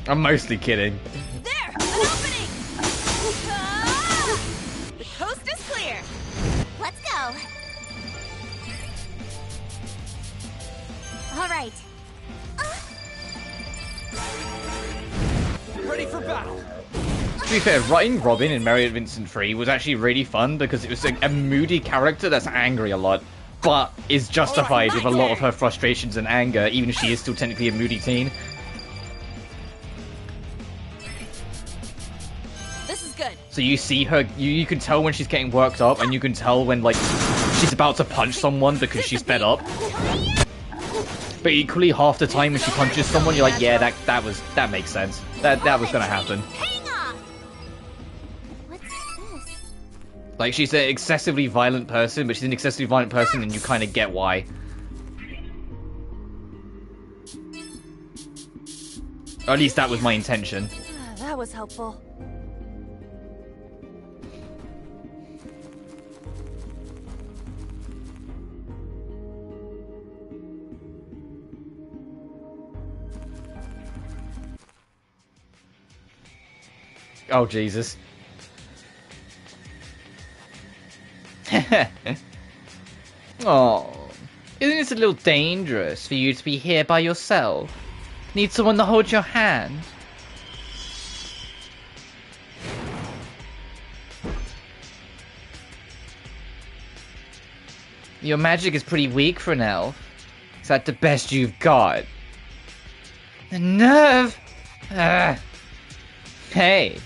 I'm mostly kidding. There! An opening! Ah! The coast is clear! Let's go. All right. Ready for battle. To be be fair, writing Robin in Mary and Vincent 3 was actually really fun because it was a moody character that's angry a lot, but is justified with a lot of her frustrations and anger, even if she is still technically a moody teen. This is good. So you see her, you can tell when she's getting worked up, and you can tell when, like, she's about to punch someone because she's fed up. But equally, half the time when she punches someone, you're like, yeah, that makes sense. That was gonna happen. What's this? Like, she's an excessively violent person, but she's an excessively violent person, and you kind of get why. Or at least that was my intention. That was helpful. Oh, Jesus. Oh, isn't it a little dangerous for you to be here by yourself? Need someone to hold your hand? Your magic is pretty weak for an elf. Is that the best you've got? The nerve! Hey,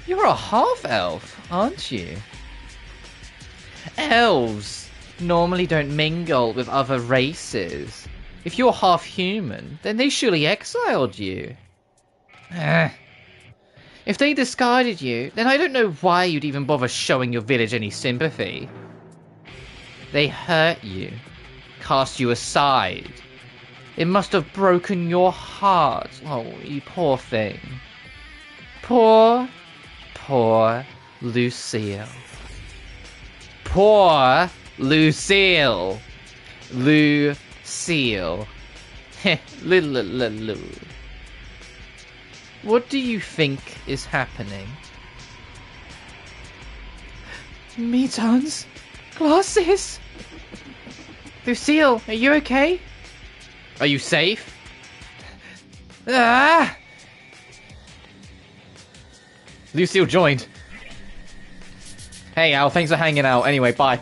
you're a half-elf, aren't you? Elves normally don't mingle with other races. If you're half-human, then they surely exiled you. If they discarded you, then I don't know why you'd even bother showing your village any sympathy. They hurt you, cast you aside. It must have broken your heart. Oh, you poor thing. Poor Lucille. Poor Lucille. Lucille. Lu. What do you think is happening? Metons? Glasses? Lucille, are you okay? Are you safe? Ah! Lucille joined. Hey Al, thanks for hanging out. Anyway, bye.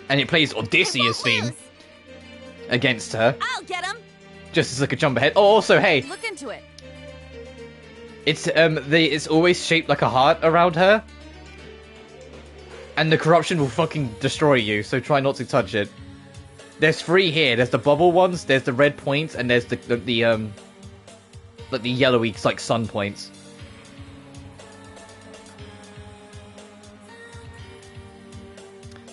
And it plays Odysseus' theme against her. I'll get him. Just as like a jump ahead. Oh, also, hey, Look into it. it's always shaped like a heart around her. And the corruption will fucking destroy you, so try not to touch it. There's 3 here. There's the bubble ones, there's the red points, and there's like the yellowy, like, sun points.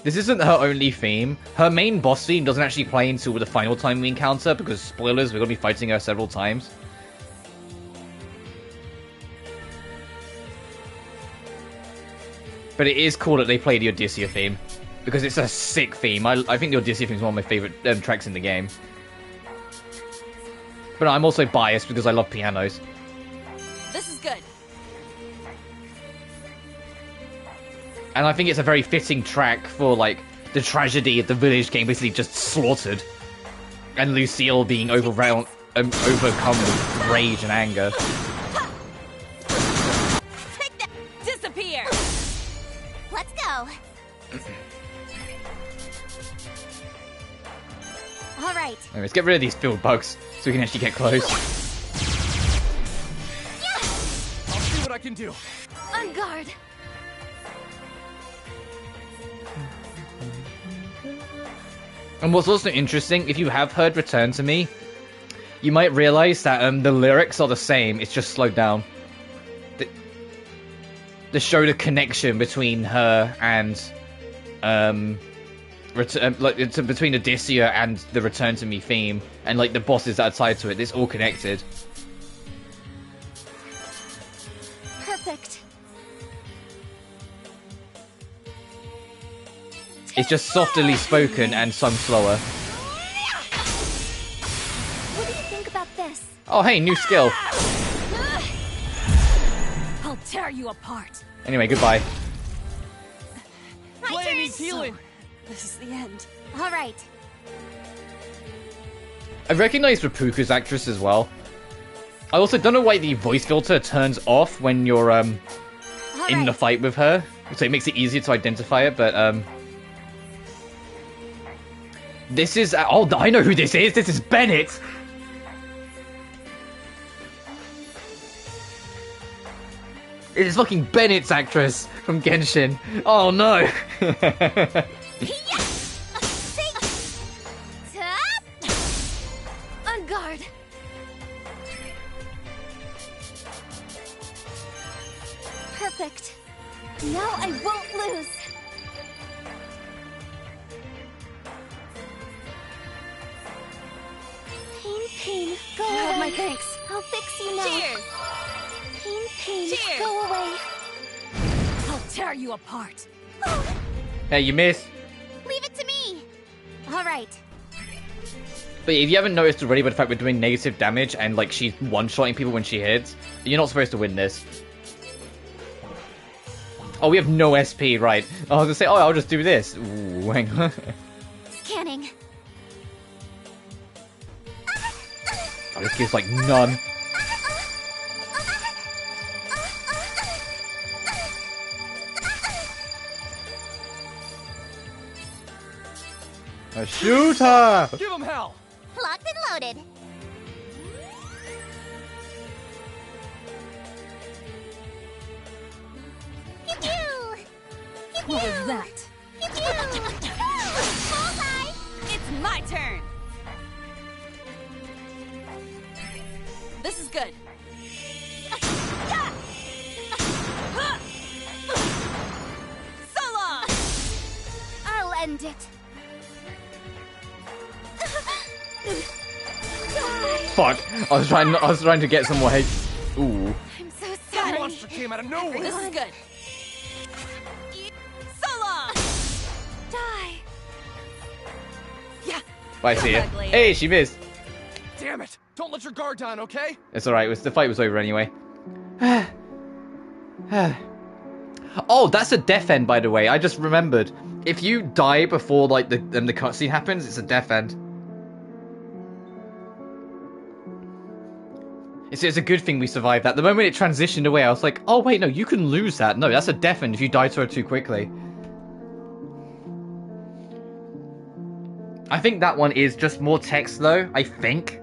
This isn't her only theme. Her main boss theme doesn't actually play until the final time we encounter, because, spoilers, we're gonna be fighting her several times. But it is cool that they play the Odysseus theme, because it's a sick theme. I think the Odysseus theme is one of my favorite tracks in the game. But I'm also biased because I love pianos. This is good. And I think it's a very fitting track for, like, the tragedy of the village getting basically just slaughtered. And Lucille being overcome with rage and anger. Take that. Disappear. Let's go. All right. Anyways, get rid of these field bugs so we can actually get close. I'll see what I can do. On guard. And what's also interesting, if you have heard Return to Me, you might realize that the lyrics are the same, it's just slowed down. To show the connection between her and between Odysseus and the Return to Me theme, and like the bosses that are tied to it, it's all connected. Perfect. It's just softly spoken and sung slower. What do you think about this? Oh hey, new skill. I'll tear you apart. Anyway, goodbye. Play needs healing. This is the end. All right. I recognize Rapuka's actress as well. I also don't know why the voice filter turns off when you're in the fight with her, so it makes it easier to identify it. But this is I know who this is. This is Bennett. It is fucking Bennett's actress from Genshin. Oh no. On guard. Perfect. Now I won't lose. Pain, go You away. have my thanks. I'll fix you now. Cheers! Pain, Cheers. go away. I'll tear you apart. Oh, Hey, you missed. leave it to me. All right. But if you haven't noticed already, by the fact we're doing negative damage and like she's one-shotting people when she hits, you're not supposed to win this. Oh, we have no SP, right? I was gonna say, oh, I'll just do this. Ooh, hang on. Scanning. Oh, this gives like none. A shooter! Give him hell! Locked and loaded. Pew-pew! What was that? Pew-pew! Bullseye! It's my turn. This is good. So long. I'll end it. Fuck! I was trying to get some more hate. Ooh. I'm so That sorry. monster came out of nowhere! This is good. So long. Die. Yeah. I see it. Come back later. Hey, she missed. Damn it! Don't let your guard down, okay? It's alright, the fight was over anyway. Oh, that's a death end, by the way. I just remembered. If you die before like the cutscene happens, it's a death end. It's a good thing we survived that. The moment it transitioned away, I was like, oh wait, no, you can lose that. No, that's a death end if you die to her too quickly. I think that one is just more text though, I think.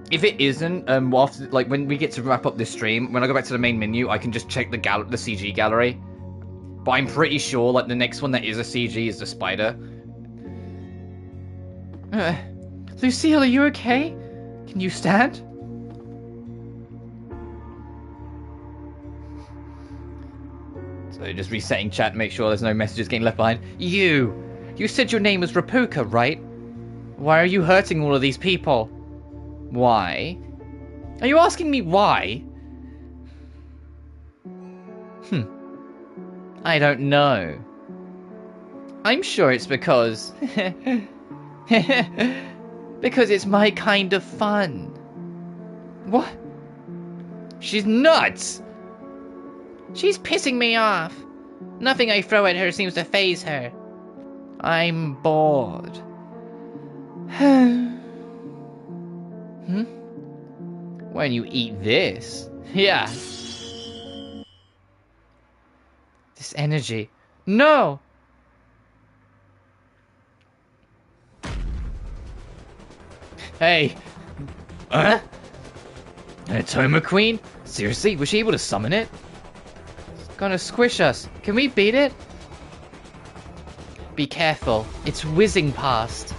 If it isn't, after, like when we get to wrap up this stream, when I go back to the main menu, I can just check the CG gallery. But I'm pretty sure like the next one that is a CG is the spider. Lucille, are you okay? Can you stand? So just resetting chat to make sure there's no messages getting left behind. You said your name was Rapuka, right? Why are you hurting all of these people? Why? Are you asking me why? I don't know. I'm sure it's because... because it's my kind of fun. What? She's nuts! She's pissing me off. Nothing I throw at her seems to faze her. I'm bored. When you eat this. Yeah. This energy. No! Hey. A Toma Queen? Seriously? Was she able to summon it? It's gonna squish us. Can we beat it? Be careful. It's whizzing past.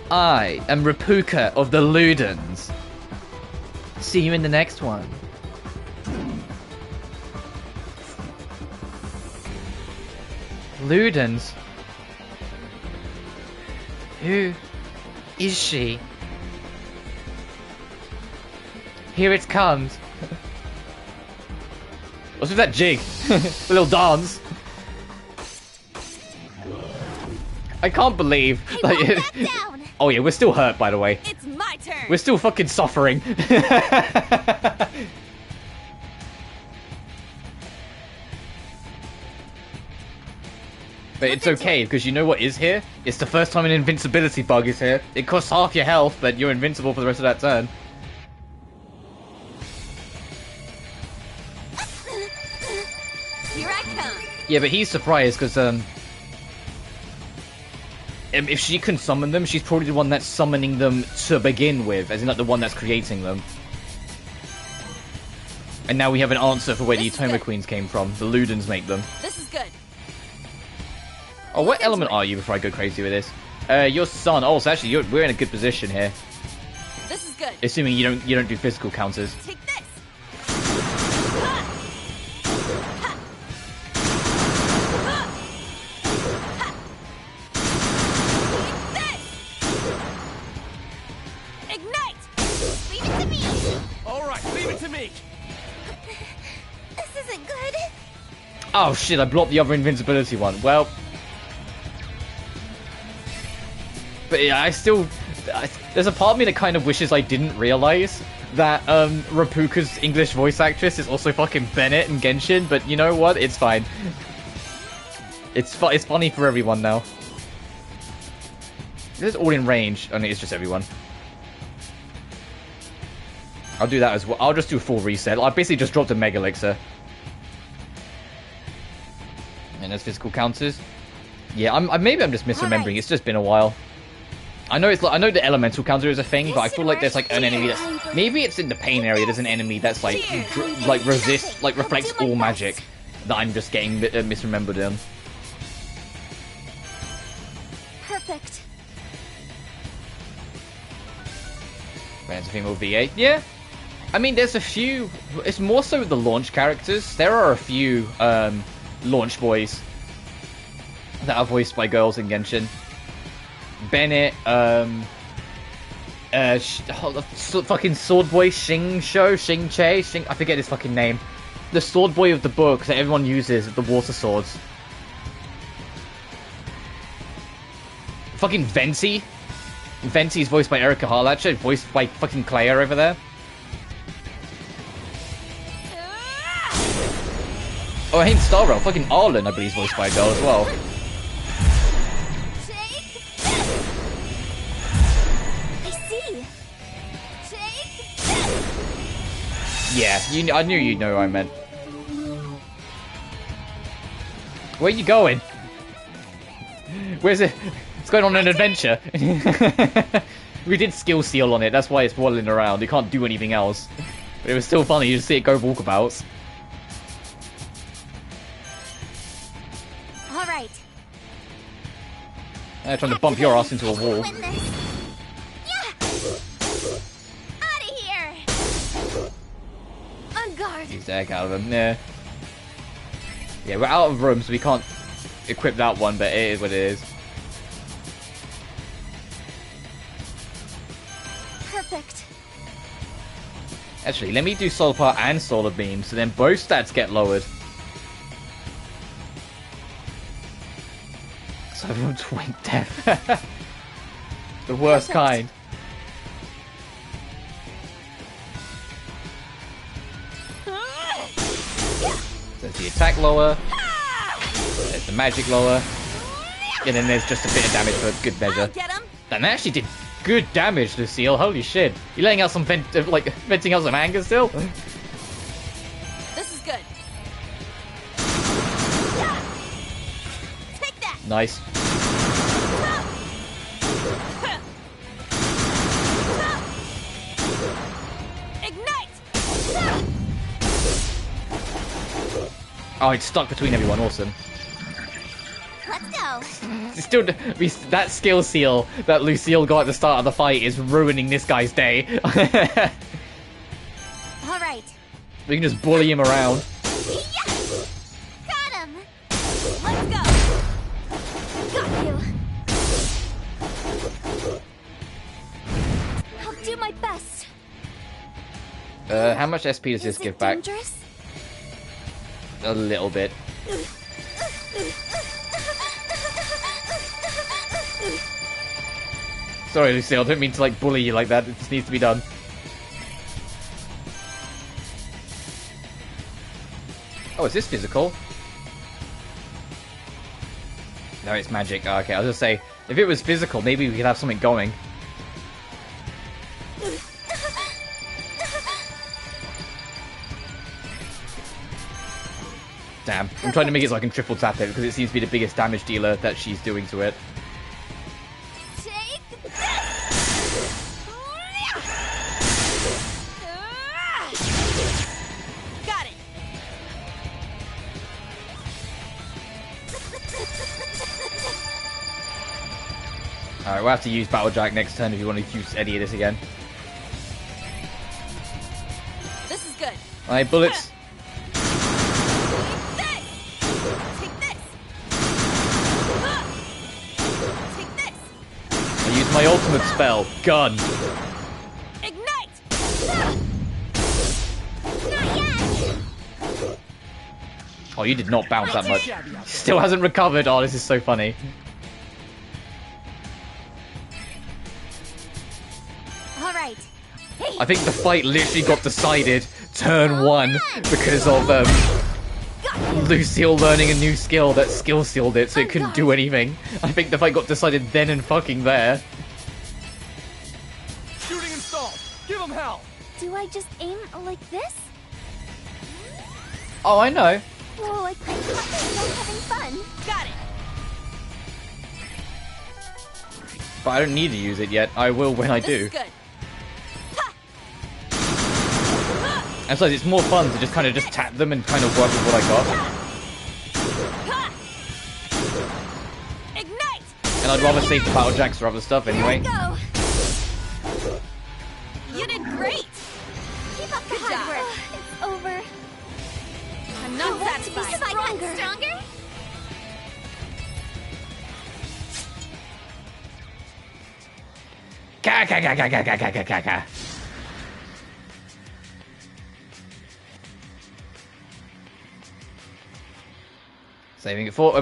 I am Rapuka of the Ludens. See you in the next one. Ludens? Who is she? Here it comes. What's with that jig? A little dance. I can't believe. Like, oh yeah, we're still hurt, by the way. It's my turn. We're still fucking suffering. But it's okay, because you know what is here? It's the first time an invincibility bug is here. It costs half your health, but you're invincible for the rest of that turn. Here I come. Yeah, but he's surprised, because, if she can summon them, she's probably the one that's summoning them to begin with, as in, like, the one that's creating them. And now we have an answer for where the Itoma Queens came from. The Ludens make them. This is good. Oh, what element are you before I go crazy with this? Your son. Oh, so actually, we're in a good position here. This is good. Assuming you don't do physical counters. Take this. Ignite. Leave it to me! Alright, leave it to me! This isn't good. Oh shit! I blocked the other invincibility one. Well, but yeah, there's a part of me that kind of wishes I didn't realize that Rapuka's English voice actress is also fucking Bennett in Genshin. But you know what? It's fine. It's funny for everyone now. This is all in range. Only it's just everyone. I'll do that as well. I'll just do a full reset. I basically just dropped a Mega Elixir. And there's physical counters. Yeah, maybe I'm just misremembering. Right. It's just been a while. I know I know the elemental counter is a thing, but I feel like there's like an enemy that's maybe it's in the pain area. There's an enemy that's like reflects all magic that I'm just getting misremembered in. Perfect. There's a female V8. Yeah. I mean, there's a few. It's more so the launch characters. There are a few launch boys that are voiced by girls in Genshin. Bennett, fucking sword boy Xing Che, I forget his fucking name. The sword boy of the book that everyone uses, the water swords. Fucking Venti. Venti's voiced by Erika Harlacher, voiced by fucking Claire over there. Oh, I hate Star Rail. Fucking Arlen, I believe, is voiced by a girl as well. Yeah, I knew you'd know what I meant. Where are you going? Where's it? It's going on an adventure. We did skill seal on it, that's why it's waddling around. It can't do anything else. But it was still funny, you just see it go walkabouts. Alright. They're trying to bump your ass into a wall. Use the heck out of them, yeah. Yeah, we're out of room, so we can't equip that one, but it is what it is. Perfect. Actually, let me do Solar Power and Solar Beam, so then both stats get lowered. So everyone's twink death. The worst kind. There's the attack lower, there's the magic lower, and then there's just a bit of damage for good measure. And that actually did good damage, Lucille. Holy shit! You letting out some venting out some anger still? This is good. Take that. Nice. Oh, it's stuck between everyone. Awesome. Let's go. It's still, that skill seal that Lucille got at the start of the fight is ruining this guy's day. All right. We can just bully him around. Yeah. Got him. Let's go. Got you. I'll do my best. How much SP does this give back? Dangerous? A little bit. Sorry, Lucille, I don't mean to like bully you like that. It just needs to be done. Oh, is this physical? No, it's magic. Oh, okay, I was gonna say, if it was physical, maybe we could have something going. Damn. I'm trying to make it so I can triple tap it, because it seems to be the biggest damage dealer that she's doing to it. Take this! Got it. Alright, we'll have to use Battlejack next turn if you want to use any of this again. This is good. Alright, bullets. I use my ultimate spell, gun. Ignite! Not yet! Oh, you did not bounce that much. Still hasn't recovered. Oh, this is so funny. All right. Hey, I think the fight literally got decided turn 1 because of Lucille learning a new skill that skill sealed it, so it couldn't do anything. I think the fight got decided then and fucking there. Shooting installed. Give him hell. do I just aim like this? Oh, I know. Well, I caught myself having fun. Got it. But I don't need to use it yet. I will when I This do. is good. And besides, it's more fun to just kind of just tap them and kind of work with what I got. Ignite! And I'd rather save the Battlejacks for other stuff anyway. Go! You did great. Keep up the Good hard job. work. It's over. I'm not I want to be satisfied. stronger. Ka ka ka ka ka ka ka ka ka. Saving it for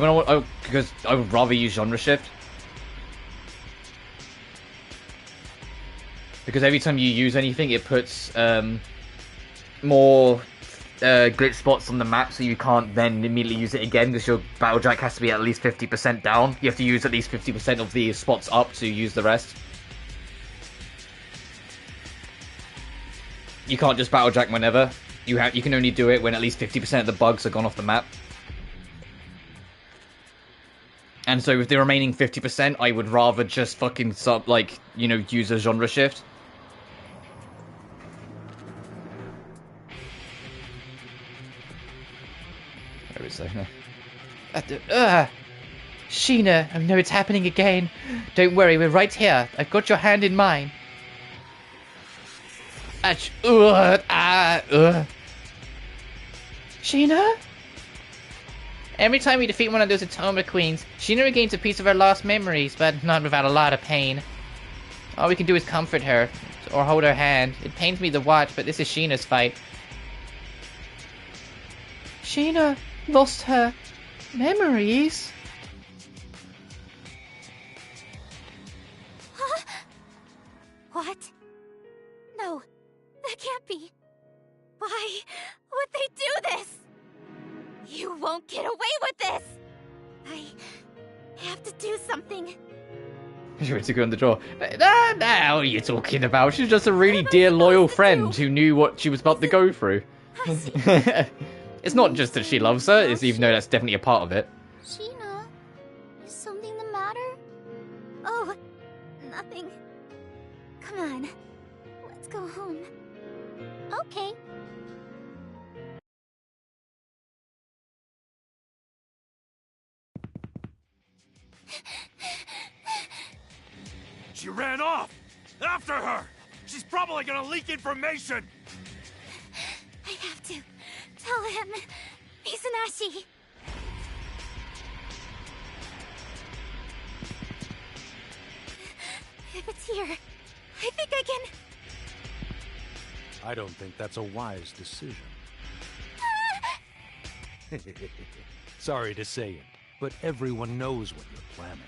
because I would rather use genre shift. Because every time you use anything, it puts more glitch spots on the map, so you can't then immediately use it again because your Battlejack has to be at least 50% down. You have to use at least 50% of the spots up to use the rest. You can't just Battlejack whenever. You can only do it when at least 50% of the bugs are gone off the map. And so with the remaining 50%, I would rather just fucking use a genre shift. Where is that? Sheena, I know it's happening again. Don't worry, we're right here. I've got your hand in mine. Sheena? Every time we defeat one of those Atoma Queens, Sheena regains a piece of her lost memories, but not without a lot of pain. All we can do is comfort her, or hold her hand. It pains me to watch, but this is Sheena's fight. Sheena lost her memories? Huh? What? No, that can't be. Why would they do this? You won't get away with this! I have to do something. She went to go in the door. What are you talking about? She's just a really dear, loyal friend who knew what she was about to go through. It's not just that she loves her, it's even though that's definitely a part of it. Sheena, is something the matter? Oh, nothing. Come on, let's go home. Okay. She ran off! After her! She's probably gonna leak information! I have to tell him. Mizunashii. If it's here, I think I can... I don't think that's a wise decision. Sorry to say it, but everyone knows what you're planning.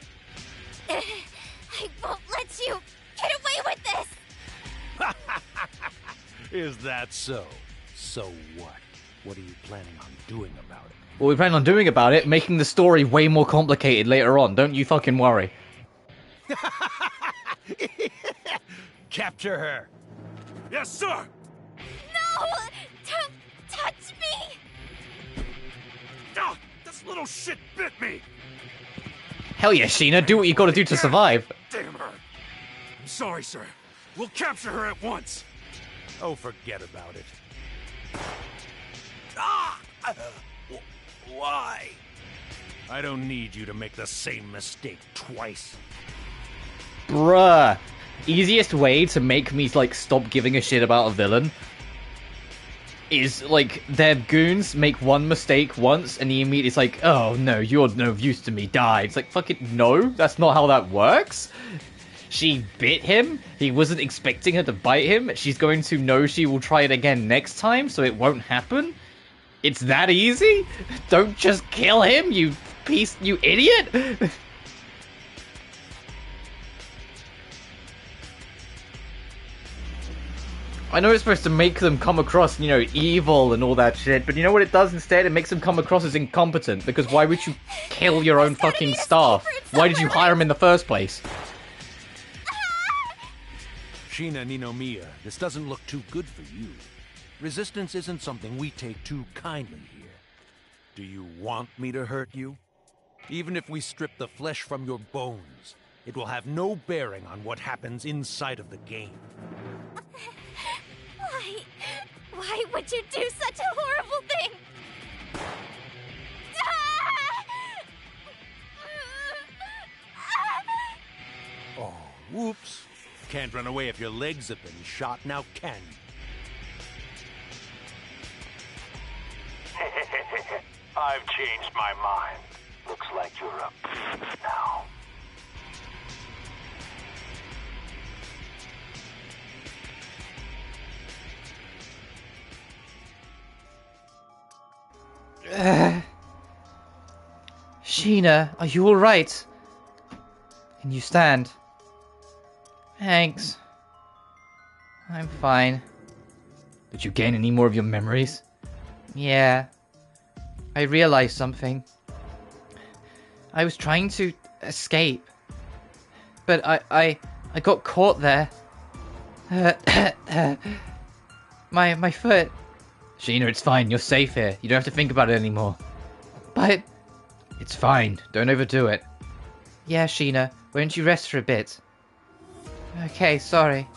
I won't let you get away with this! Is that so? So what? What are you planning on doing about it? What we plan on doing about it, making the story way more complicated later on. Don't you fucking worry. Capture her! Yes, sir! No! Don't touch me! Ah, this little shit bit me! Hell yeah, Sheena, do what you gotta do to survive. Damn her! I'm sorry, sir. We'll capture her at once. Oh, forget about it. Ah! Why? I don't need you to make the same mistake twice. Bruh. Easiest way to make me, like, stop giving a shit about a villain is, like, their goons make one mistake once, and he immediately is like, oh, no, you're no use to me, die. It's like, fucking, no, that's not how that works. She bit him, he wasn't expecting her to bite him, she's going to know she will try it again next time, so it won't happen. It's that easy? Don't just kill him, you idiot! I know it's supposed to make them come across, you know, evil and all that shit, but you know what it does instead? It makes them come across as incompetent, because why would you kill your own fucking staff? Why did you hire him in the first place? Sheena Ninomiya, this doesn't look too good for you. Resistance isn't something we take too kindly here. Do you want me to hurt you? Even if we strip the flesh from your bones, it will have no bearing on what happens inside of the game. Why would you do such a horrible thing? Oh, whoops. Can't run away if your legs have been shot, now can you? I've changed my mind. Looks like you're a now. Sheena, are you alright? Can you stand? Thanks. I'm fine. Did you gain any more of your memories? Yeah. I realized something. I was trying to escape. But I got caught there. My foot. Sheena, it's fine. You're safe here. You don't have to think about it anymore. But... It's fine. Don't overdo it. Yeah, Sheena. Why don't you rest for a bit? Okay, sorry.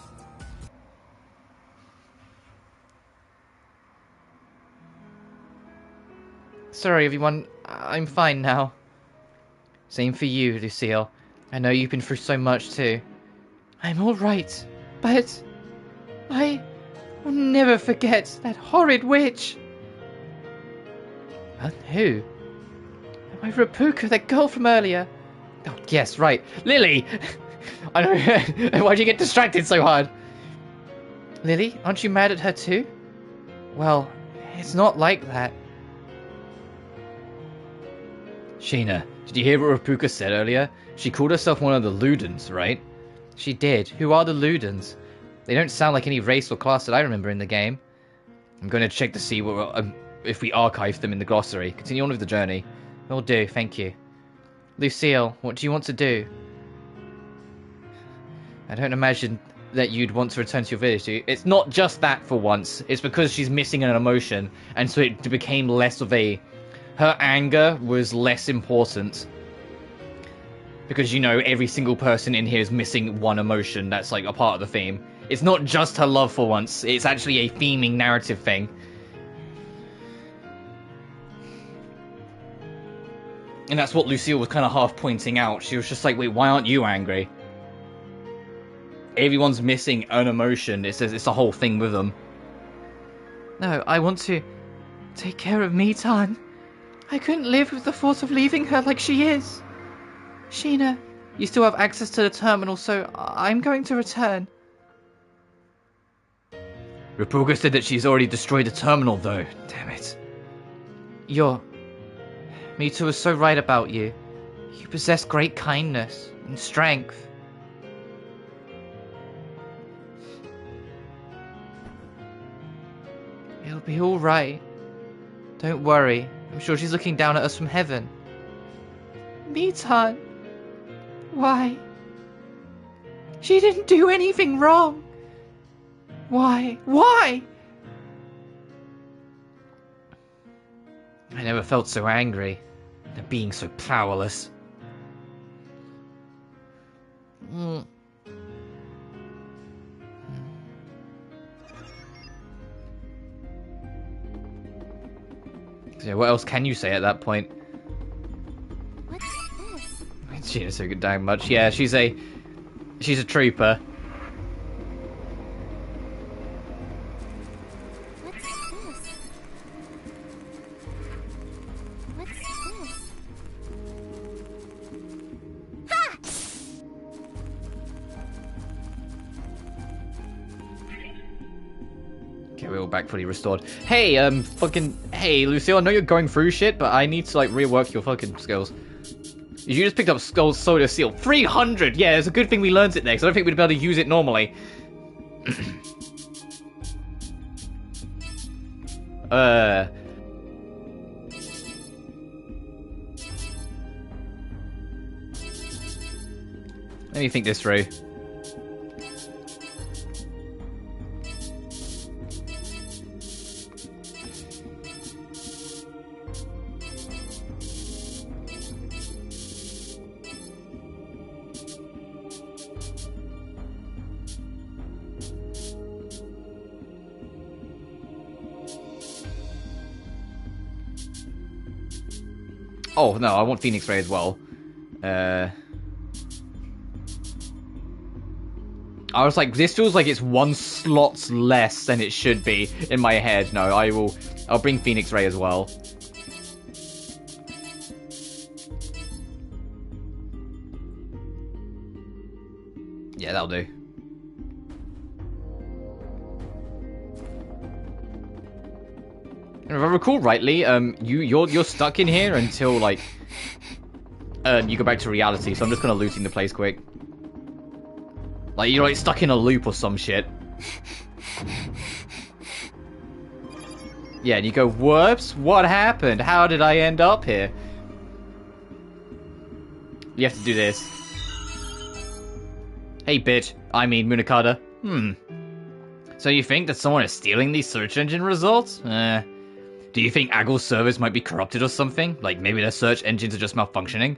Sorry, everyone. I'm fine now. Same for you, Lucille. I know you've been through so much, too. I'm alright, but... I will never forget that horrid witch. Who? My Rapuka, that girl from earlier. Oh, yes, right. Lily! I know. Why'd you get distracted so hard? Lily, aren't you mad at her too? Well, it's not like that. Sheena, did you hear what Rapuka said earlier? She called herself one of the Ludens, right? She did. Who are the Ludens? They don't sound like any race or class that I remember in the game. I'm going to check to see what, if we archive them in the glossary. Continue on with the journey. Will do, thank you. Lucille, what do you want to do? I don't imagine that you'd want to return to your village, do you? It's not just that for once. It's because she's missing an emotion, and so it became less of a... Her anger was less important. Because, you know, every single person in here is missing one emotion that's, like, a part of the theme. It's not just her love for once. It's actually a theming narrative thing. And that's what Lucille was kind of half pointing out. She was just like, wait, why aren't you angry? Everyone's missing an emotion. It's a whole thing with them. No, I want to take care of Mitan. I couldn't live with the thought of leaving her like she is. Sheena, you still have access to the terminal, so I'm going to return. Rapuka said that she's already destroyed the terminal, though. Damn it. Mita was so right about you. You possess great kindness and strength. It'll be alright. Don't worry. I'm sure she's looking down at us from heaven. Mitan. Why? She didn't do anything wrong. Why? Why? I never felt so angry at being so powerless. So what else can you say at that point? What's this? She doesn't say good damn much. Yeah, she's a trooper. What's this? What's this? Ha! Okay, we're all back fully restored. Hey, hey, Lucille, I know you're going through shit, but I need to, like, rework your fucking skills. You just picked up Skull Soda Seal. 300! Yeah, it's a good thing we learned it there, because I don't think we'd be able to use it normally. Let me think this through. Oh, no, I want Phoenix Ray as well. I was like, this feels like it's 1 slot less than it should be in my head. No, I'll bring Phoenix Ray as well. Yeah, that'll do. If I recall rightly, you're stuck in here until like you go back to reality. So I'm just kind of looting the place quick. Like you're like stuck in a loop or some shit. Yeah, and you go, whoops, what happened? How did I end up here? You have to do this. Hey, bitch. I mean, Munakata. So you think that someone is stealing these search engine results? Do you think Aggle's servers might be corrupted or something? Like maybe their search engines are just malfunctioning?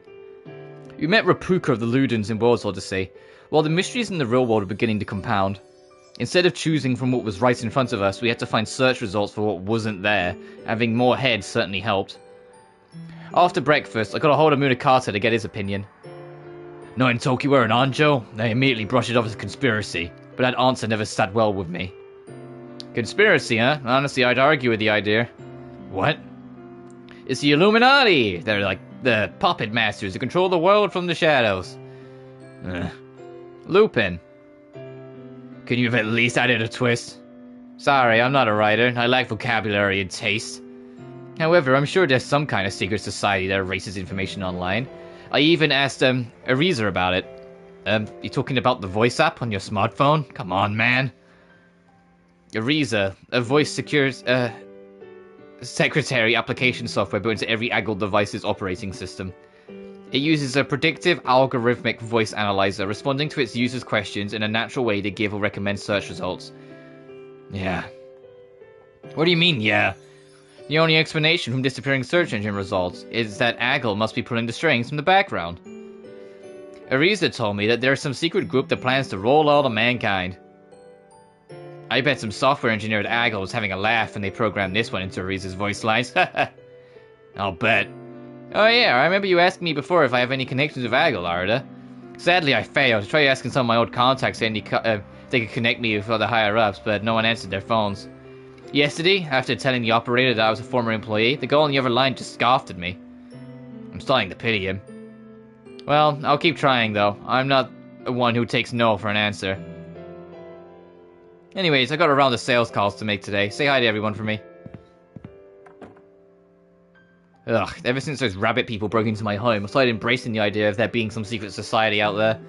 You met Rapuka of the Ludens in World's Odyssey. While the mysteries in the real world are beginning to compound. Instead of choosing from what was right in front of us, we had to find search results for what wasn't there. Having more heads certainly helped. After breakfast, I got a hold of Munakata to get his opinion. Knowing Toki were an Anjo, I immediately brushed it off as a conspiracy, but that answer never sat well with me. Conspiracy, huh? Honestly, I'd argue with the idea. What? It's the Illuminati! They're like the puppet masters who control the world from the shadows. Lupin. Could you have at least added a twist? Sorry, I'm not a writer. I lack vocabulary and taste. However, I'm sure there's some kind of secret society that erases information online. I even asked Ariza about it. You talking about the voice app on your smartphone? Come on, man. Ariza, a voice secures secretary application software built into every Aggle device's operating system. It uses a predictive algorithmic voice analyzer, responding to its users' questions in a natural way to give or recommend search results. Yeah. What do you mean, yeah? The only explanation from disappearing search engine results is that Aggle must be pulling the strings from the background. Ariza told me that there's some secret group that plans to roll all of mankind. I bet some software engineer at Aggle was having a laugh when they programmed this one into Ariza's voice lines. I'll bet. Oh yeah, I remember you asking me before if I have any connections with Aggle, Arda. Sadly, I failed. I tried asking some of my old contacts if they could connect me with other higher-ups, but no one answered their phones. Yesterday, after telling the operator that I was a former employee, the guy on the other line just scoffed at me. I'm starting to pity him. Well, I'll keep trying, though. I'm not the one who takes no for an answer. Anyways, I got a round of sales calls to make today. Say hi to everyone for me. Ugh, ever since those rabbit people broke into my home, I started embracing the idea of there being some secret society out there.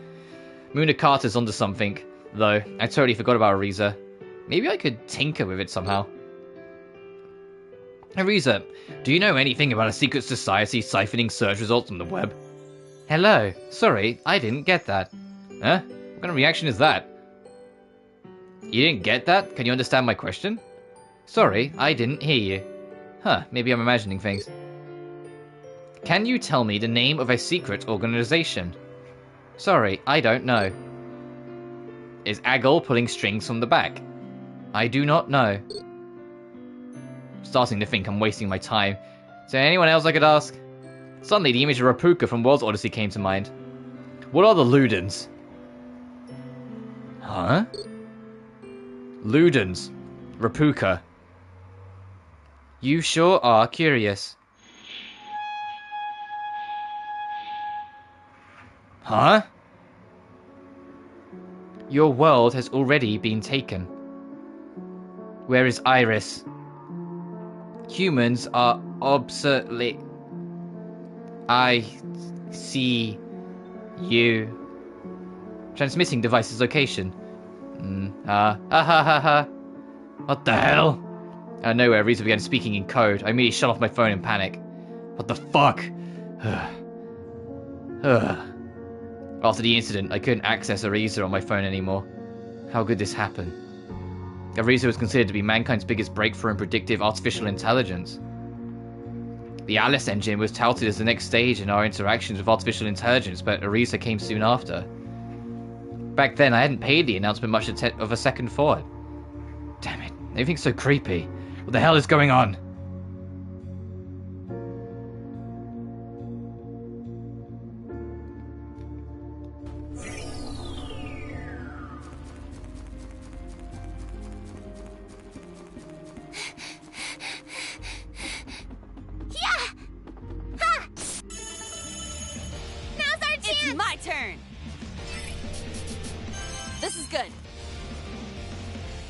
Munakata's onto something, though. I totally forgot about Ariza. Maybe I could tinker with it somehow. Ariza, do you know anything about a secret society siphoning search results on the web? Hello. Sorry, I didn't get that. Huh? What kind of reaction is that? You didn't get that? Can you understand my question? Sorry, I didn't hear you. Huh, maybe I'm imagining things. Can you tell me the name of a secret organization? Sorry, I don't know. Is Agol pulling strings from the back? I do not know. Starting to think I'm wasting my time. Is there anyone else I could ask? Suddenly, the image of Rapuka from World's Odyssey came to mind. What are the Ludens? Huh? Ludens. Rapuka. You sure are curious. Huh? Your world has already been taken. Where is Iris? Humans are obsolete. I see you. Transmitting device's location. What the hell? Out of nowhere, Ariza began speaking in code. I immediately shut off my phone in panic. What the fuck? After the incident, I couldn't access Ariza on my phone anymore. How could this happen? Ariza was considered to be mankind's biggest breakthrough in predictive artificial intelligence. The Alice engine was touted as the next stage in our interactions with artificial intelligence, but Ariza came soon after. Back then, I hadn't paid the announcement much of a second thought. Damn it, everything's so creepy. What the hell is going on?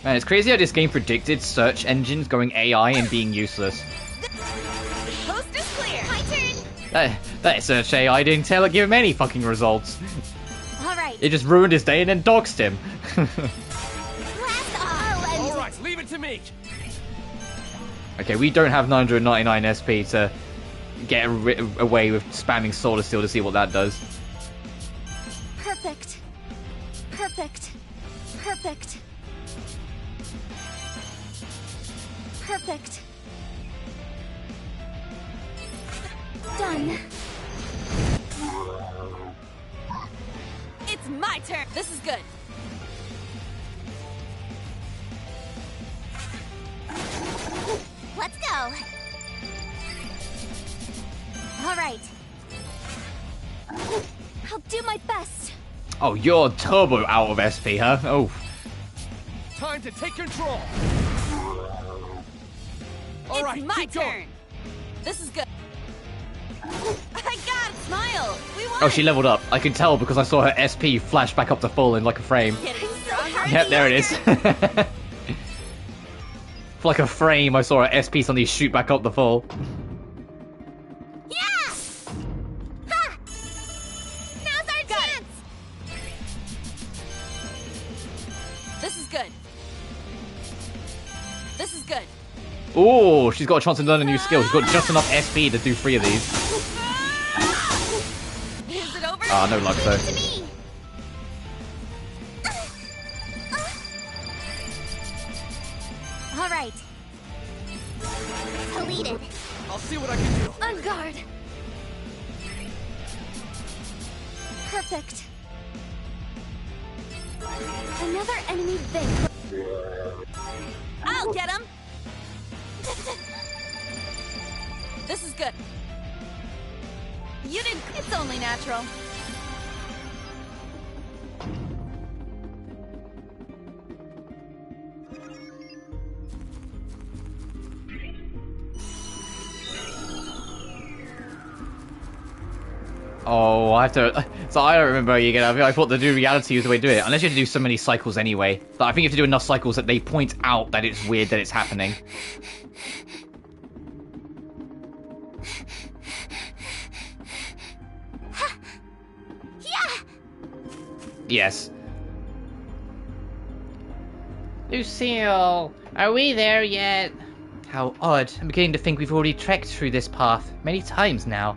Man, it's crazy how this game predicted search engines going AI and being useless. Coast is clear. My turn. That search AI didn't give him any fucking results. All right. It just ruined his day and then doxed him. All right, leave it to me. Okay, we don't have 999 SP to get away with spamming Solar Steel to see what that does. Perfect. Perfect. Perfect. Perfect. Done. It's my turn. This is good. Let's go. All right. I'll do my best. Oh, you're turbo out of SP, huh? Oh. Time to take control. All right, it's my keep going. turn. This is good. I got it. Smile. We won. Oh, she leveled up. I can tell because I saw her SP flash back up to full in like a frame. Getting stronger. Yep, there it is. For like a frame, I saw her SP suddenly shoot back up the full. Yeah! Ha! Now's our chance! This is good. This is good. Oh, she's got a chance to learn a new skill. She's got just enough SP to do 3 of these. Is it over? Ah, no luck though. To me. All right. Deleted. I'll see what I can do. On guard. Perfect. Another enemy big. I'll get him. This is good. You didn't. It's only natural. Oh, I have to. So I don't remember you get. I thought the new reality was the way to do it. Unless you have to do so many cycles anyway. But I think you have to do enough cycles that they point out that it's weird that it's happening. Yes. Lucille, are we there yet? How odd. I'm beginning to think we've already trekked through this path many times now.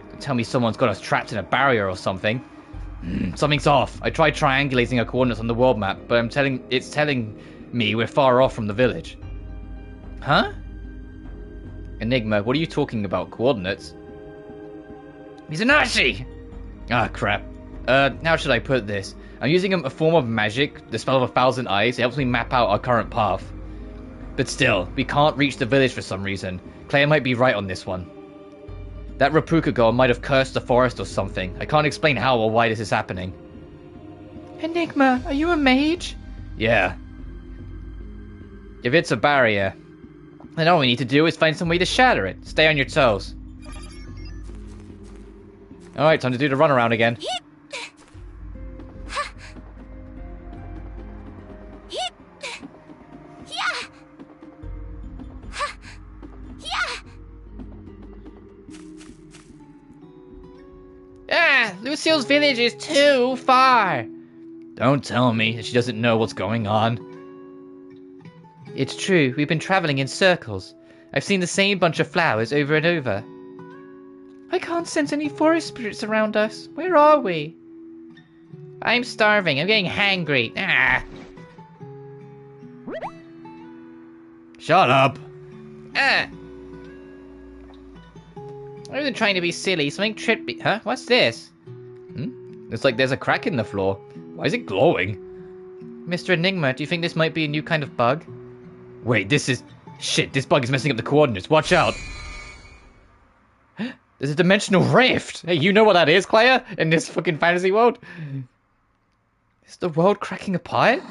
Don't tell me someone's got us trapped in a barrier or something. Something's off. I tried triangulating our coordinates on the world map, but it's telling me we're far off from the village. Huh? Enigma, what are you talking about? Coordinates? Mizunari! Ah, crap. How should I put this? I'm using a form of magic, the spell of 1,000 eyes. It helps me map out our current path. But still, we can't reach the village for some reason. Claire might be right on this one. That Rapuka girl might have cursed the forest or something. I can't explain how or why this is happening. Enigma, are you a mage? Yeah. If it's a barrier, then all we need to do is find some way to shatter it. Stay on your toes. Alright, time to do the runaround again. Ah, Lucille's village is too far. Don't tell me that she doesn't know what's going on. It's true, we've been traveling in circles. I've seen the same bunch of flowers over and over. I can't sense any forest spirits around us. Where are we? I'm starving. I'm getting hangry. Ah. Shut up. Ah. I wasn't trying to be silly. Something tripped me. Huh? What's this? It's like there's a crack in the floor. Why is it glowing? Mr. Enigma, do you think this might be a new kind of bug? Wait, this is... Shit, this bug is messing up the coordinates. Watch out. There's a dimensional rift. Hey, you know what that is, Claire? In this fucking fantasy world? Is the world cracking apart?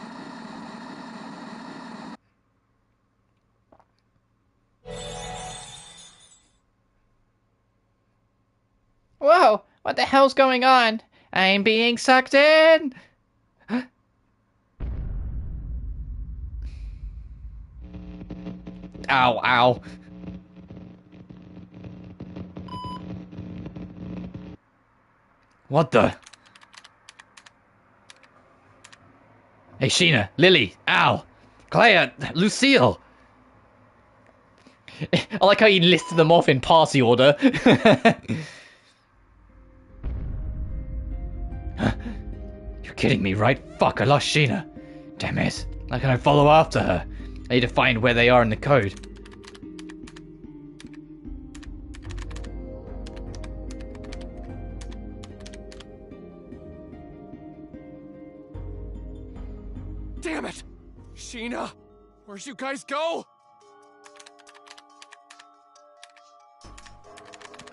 Whoa, what the hell's going on? I'm being sucked in! Ow, ow. What the? Hey, Sheena, Lily, Al, Claire, Lucille. I like how you listed them off in party order. You're kidding me, right? Fuck, I lost Sheena. Damn it. How can I follow after her? I need to find where they are in the code. Damn it! Sheena! Where'd you guys go?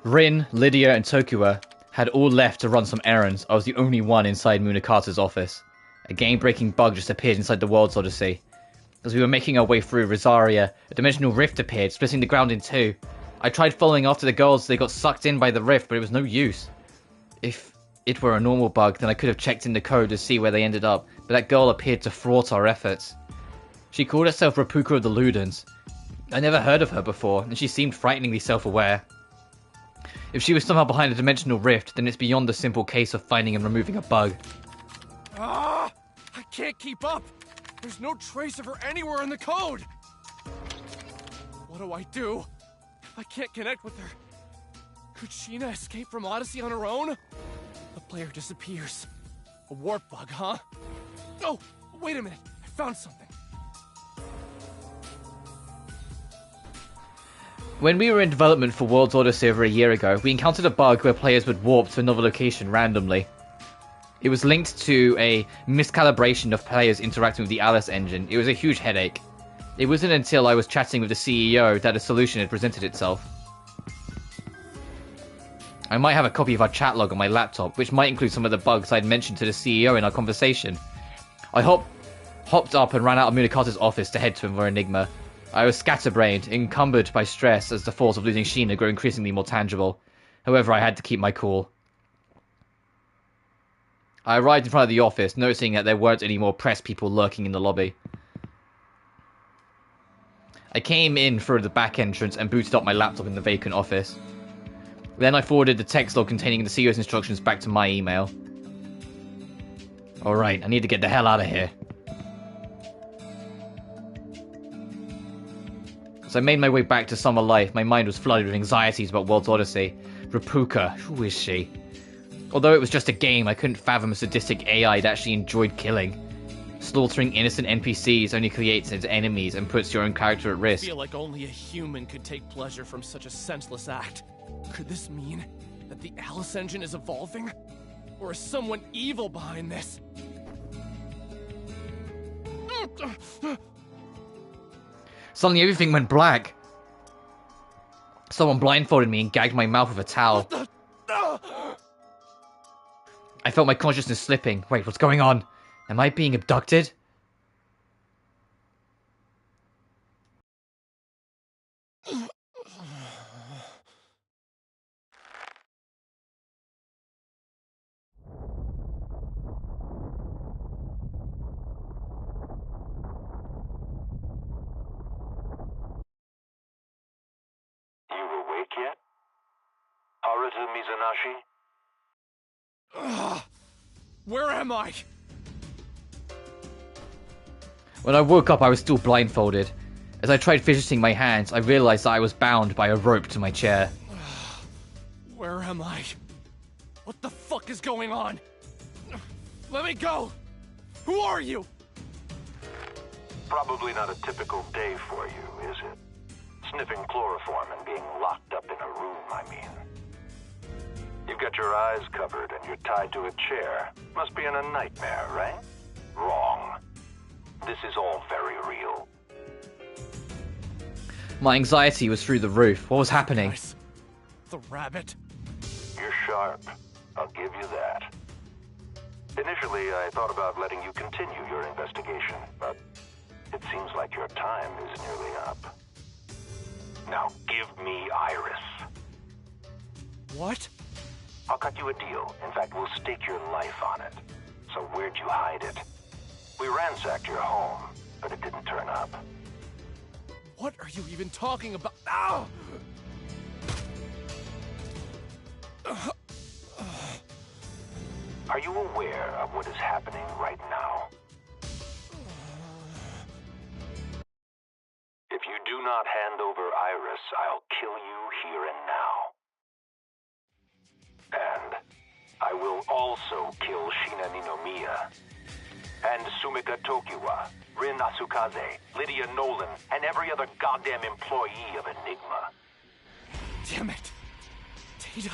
Rin, Lydia, and Tokiwa had all left to run some errands. I was the only one inside Munakata's office. A game-breaking bug just appeared inside the World's Odyssey. As we were making our way through Rosaria, a dimensional rift appeared, splitting the ground in two. I tried following after the girls so they got sucked in by the rift, but it was no use. If it were a normal bug, then I could have checked in the code to see where they ended up, but that girl appeared to thwart our efforts. She called herself Rapuka of the Ludens. I never heard of her before, and she seemed frighteningly self-aware. If she was somehow behind a dimensional rift, then it's beyond the simple case of finding and removing a bug. Ah! I can't keep up! There's no trace of her anywhere in the code! What do I do? I can't connect with her. Could Sheena escape from Odyssey on her own? The player disappears. A warp bug, huh? Oh, wait a minute. I found something. When we were in development for World's Odyssey over a year ago, we encountered a bug where players would warp to another location randomly. It was linked to a miscalibration of players interacting with the Alice engine. It was a huge headache. It wasn't until I was chatting with the CEO that a solution had presented itself. I might have a copy of our chat log on my laptop, which might include some of the bugs I'd mentioned to the CEO in our conversation. I hopped up and ran out of Munakata's office to head to Enigma. I was scatterbrained, encumbered by stress as the force of losing Sheena grew increasingly more tangible. However, I had to keep my cool. I arrived in front of the office, noticing that there weren't any more press people lurking in the lobby. I came in through the back entrance and booted up my laptop in the vacant office. Then I forwarded the text log containing the CEO's instructions back to my email. Alright, I need to get the hell out of here. As I made my way back to summer life, my mind was flooded with anxieties about World's Odyssey. Rapuka, who is she? Although it was just a game, I couldn't fathom a sadistic AI that actually enjoyed killing. Slaughtering innocent NPCs only creates its enemies and puts your own character at risk. I feel like only a human could take pleasure from such a senseless act. Could this mean that the Alice engine is evolving? Or is someone evil behind this? Suddenly everything went black. Someone blindfolded me and gagged my mouth with a towel. I felt my consciousness slipping. Wait, what's going on? Am I being abducted? You awake yet? Haruto Mizanashi? Where am I? When I woke up, I was still blindfolded. As I tried fidgeting my hands, I realized that I was bound by a rope to my chair. Where am I? What the fuck is going on? Let me go! Who are you? Probably not a typical day for you, is it? Sniffing chloroform and being locked up in a room, I mean. You've got your eyes covered and you're tied to a chair. Must be in a nightmare, right? Wrong. This is all very real. My anxiety was through the roof. What was happening? Nice. The rabbit. You're sharp. I'll give you that. Initially, I thought about letting you continue your investigation, but it seems like your time is nearly up. Now give me Iris. What? I'll cut you a deal. In fact, we'll stake your life on it. So where'd you hide it? We ransacked your home, but it didn't turn up. What are you even talking about? Ow! Are you aware of what is happening right now? If you do not hand over Iris, I'll kill you here and now. And I will also kill Shina Ninomiya, and Sumika Tokiwa, Rin Asukaze, Lydia Nolan, and every other goddamn employee of Enigma. Damn it! Data?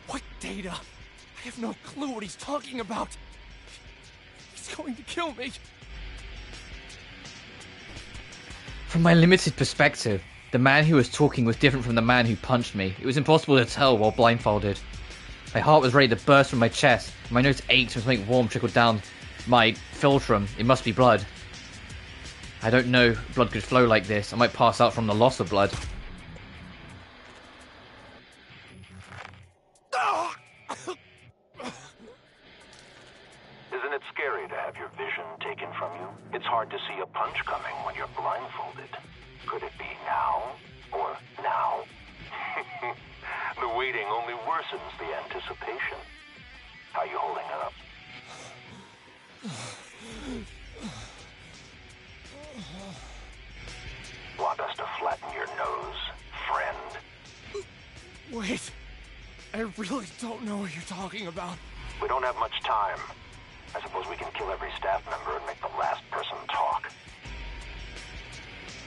What data? I have no clue what he's talking about. He's going to kill me. From my limited perspective, the man who was talking was different from the man who punched me. It was impossible to tell while blindfolded. My heart was ready to burst from my chest. My nose ached and something warm trickled down my philtrum. It must be blood. I don't know if blood could flow like this. I might pass out from the loss of blood. Isn't it scary to have your vision taken from you? It's hard to see a punch coming when you're blindfolded. Could it be now? Or now? The waiting only worsens the anticipation. How you holding up? Want us to flatten your nose, friend? Wait. I really don't know what you're talking about. We don't have much time. I suppose we can kill every staff member and make the last person talk.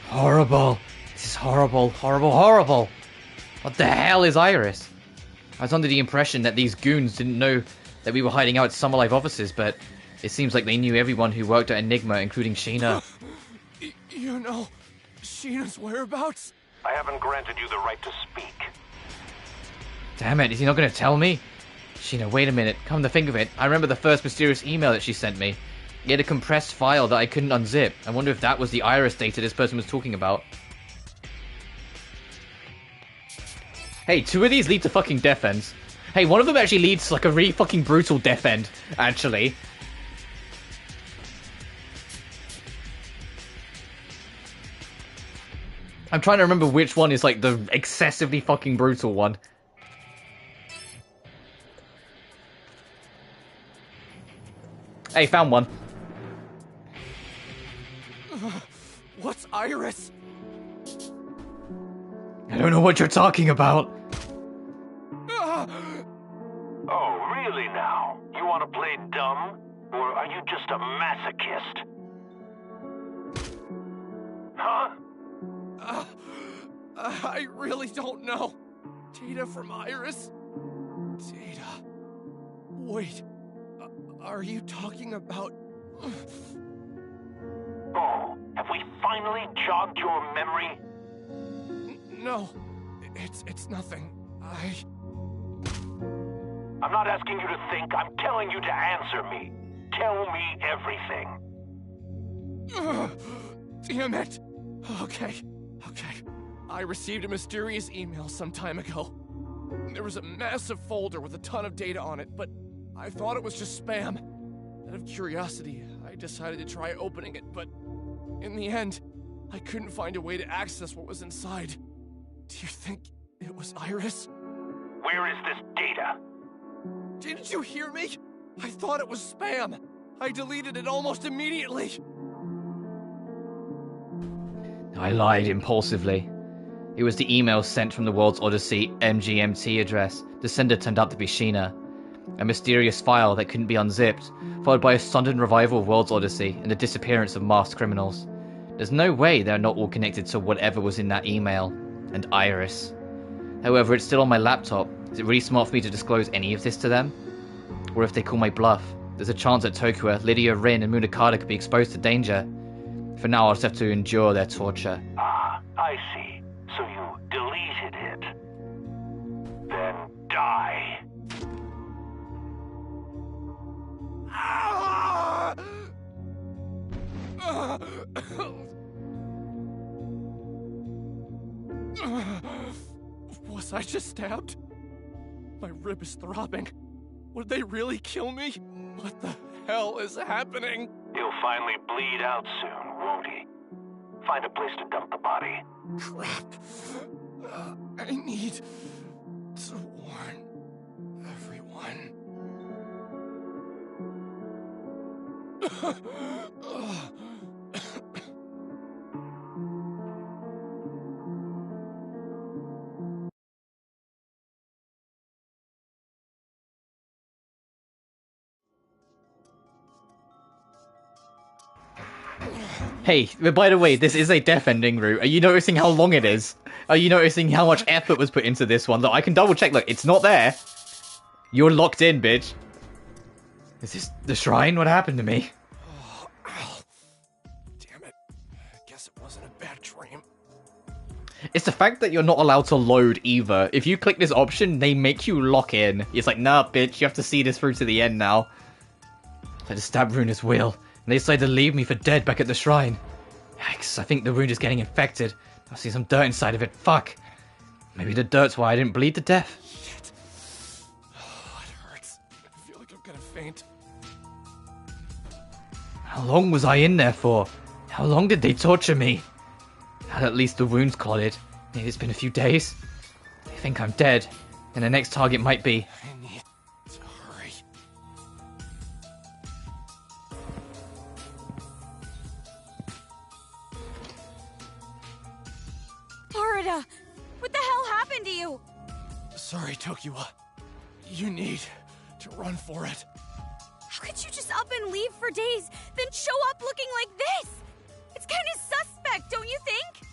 Horrible. This is horrible, horrible, horrible. What the hell is Iris? I was under the impression that these goons didn't know that we were hiding out at Summer Life offices, but it seems like they knew everyone who worked at Enigma, including Sheena. You know Sheena's whereabouts? I haven't granted you the right to speak. Damn it, is he not going to tell me? Sheena, wait a minute. Come to think of it, I remember the first mysterious email that she sent me. It had a compressed file that I couldn't unzip. I wonder if that was the Iris data this person was talking about. Hey, 2 of these lead to fucking death ends. Hey, one of them actually leads to like a really fucking brutal death end, actually. I'm trying to remember which one is like the excessively fucking brutal one. Hey, found one. What's Iris? don't know what you're talking about. Oh, really now? You want to play dumb? Or are you just a masochist? Huh? I really don't know. Data from Iris? Data. Wait. Are you talking about... Oh, have we finally jogged your memory? No. It's nothing. I'm not asking you to think. I'm telling you to answer me. Tell me everything. Damn it. Okay. I received a mysterious email some time ago. There was a massive folder with a ton of data on it, but I thought it was just spam. Out of curiosity, I decided to try opening it, but in the end, I couldn't find a way to access what was inside. Do you think it was Iris? Where is this data? Didn't you hear me? I thought it was spam. I deleted it almost immediately. I lied impulsively. It was the email sent from the World's Odyssey MGMT address. The sender turned out to be Sheena. A mysterious file that couldn't be unzipped, followed by a sudden revival of World's Odyssey and the disappearance of masked criminals. There's no way they're not all connected to whatever was in that email. And Iris. However, it's still on my laptop. Is it really smart for me to disclose any of this to them? Or if they call my bluff, there's a chance that Tokua, Lydia, Rin, and Munakata could be exposed to danger. For now, I'll just have to endure their torture. Ah, I see. So you deleted it. Then die. Was I just stabbed? My rib is throbbing. Would they really kill me? What the hell is happening? He'll finally bleed out soon, won't he? Find a place to dump the body. Crap. I need to warn everyone. Hey, but by the way, this is a death ending route. Are you noticing how long it is? Are you noticing how much effort was put into this one? Look, I can double check. Look, it's not there. You're locked in, bitch. Is this the shrine? What happened to me? Oh, ow. Damn it. I guess it wasn't a bad dream. It's the fact that you're not allowed to load either. If you click this option, they make you lock in. It's like, nah, bitch, you have to see this through to the end now. I just stabbed Runa's wheel, and they decided to leave me for dead back at the shrine. Yikes, I think the wound is getting infected. I see some dirt inside of it. Fuck. Maybe the dirt's why I didn't bleed to death. Shit. Oh, it hurts. I feel like I'm gonna faint. How long was I in there for? How long did they torture me? At least the wound's clotted. Maybe it's been a few days. They think I'm dead, and the next target might be... I need to hurry. Florida! What the hell happened to you? Sorry, Tokiwa. You need to run for it. How could you just up and leave for days, then show up looking like this? It's kind of suspect, don't you think?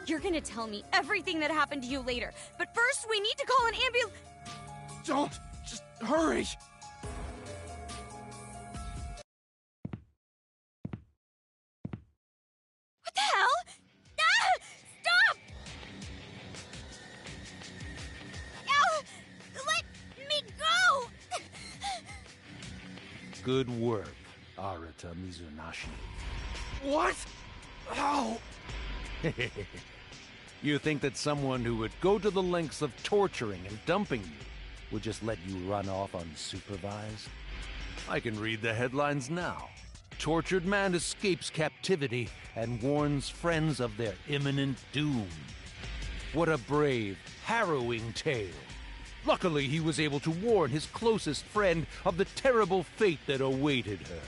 You're gonna tell me everything that happened to you later, but first we need to call an ambulance. Don't! Just hurry! What the hell? Ah! Stop! Ow! Let me go! Good work, Arata Mizunashi. What? Ow! You think that someone who would go to the lengths of torturing and dumping you would just let you run off unsupervised? I can read the headlines now. Tortured man escapes captivity and warns friends of their imminent doom. What a brave, harrowing tale. Luckily, he was able to warn his closest friend of the terrible fate that awaited her.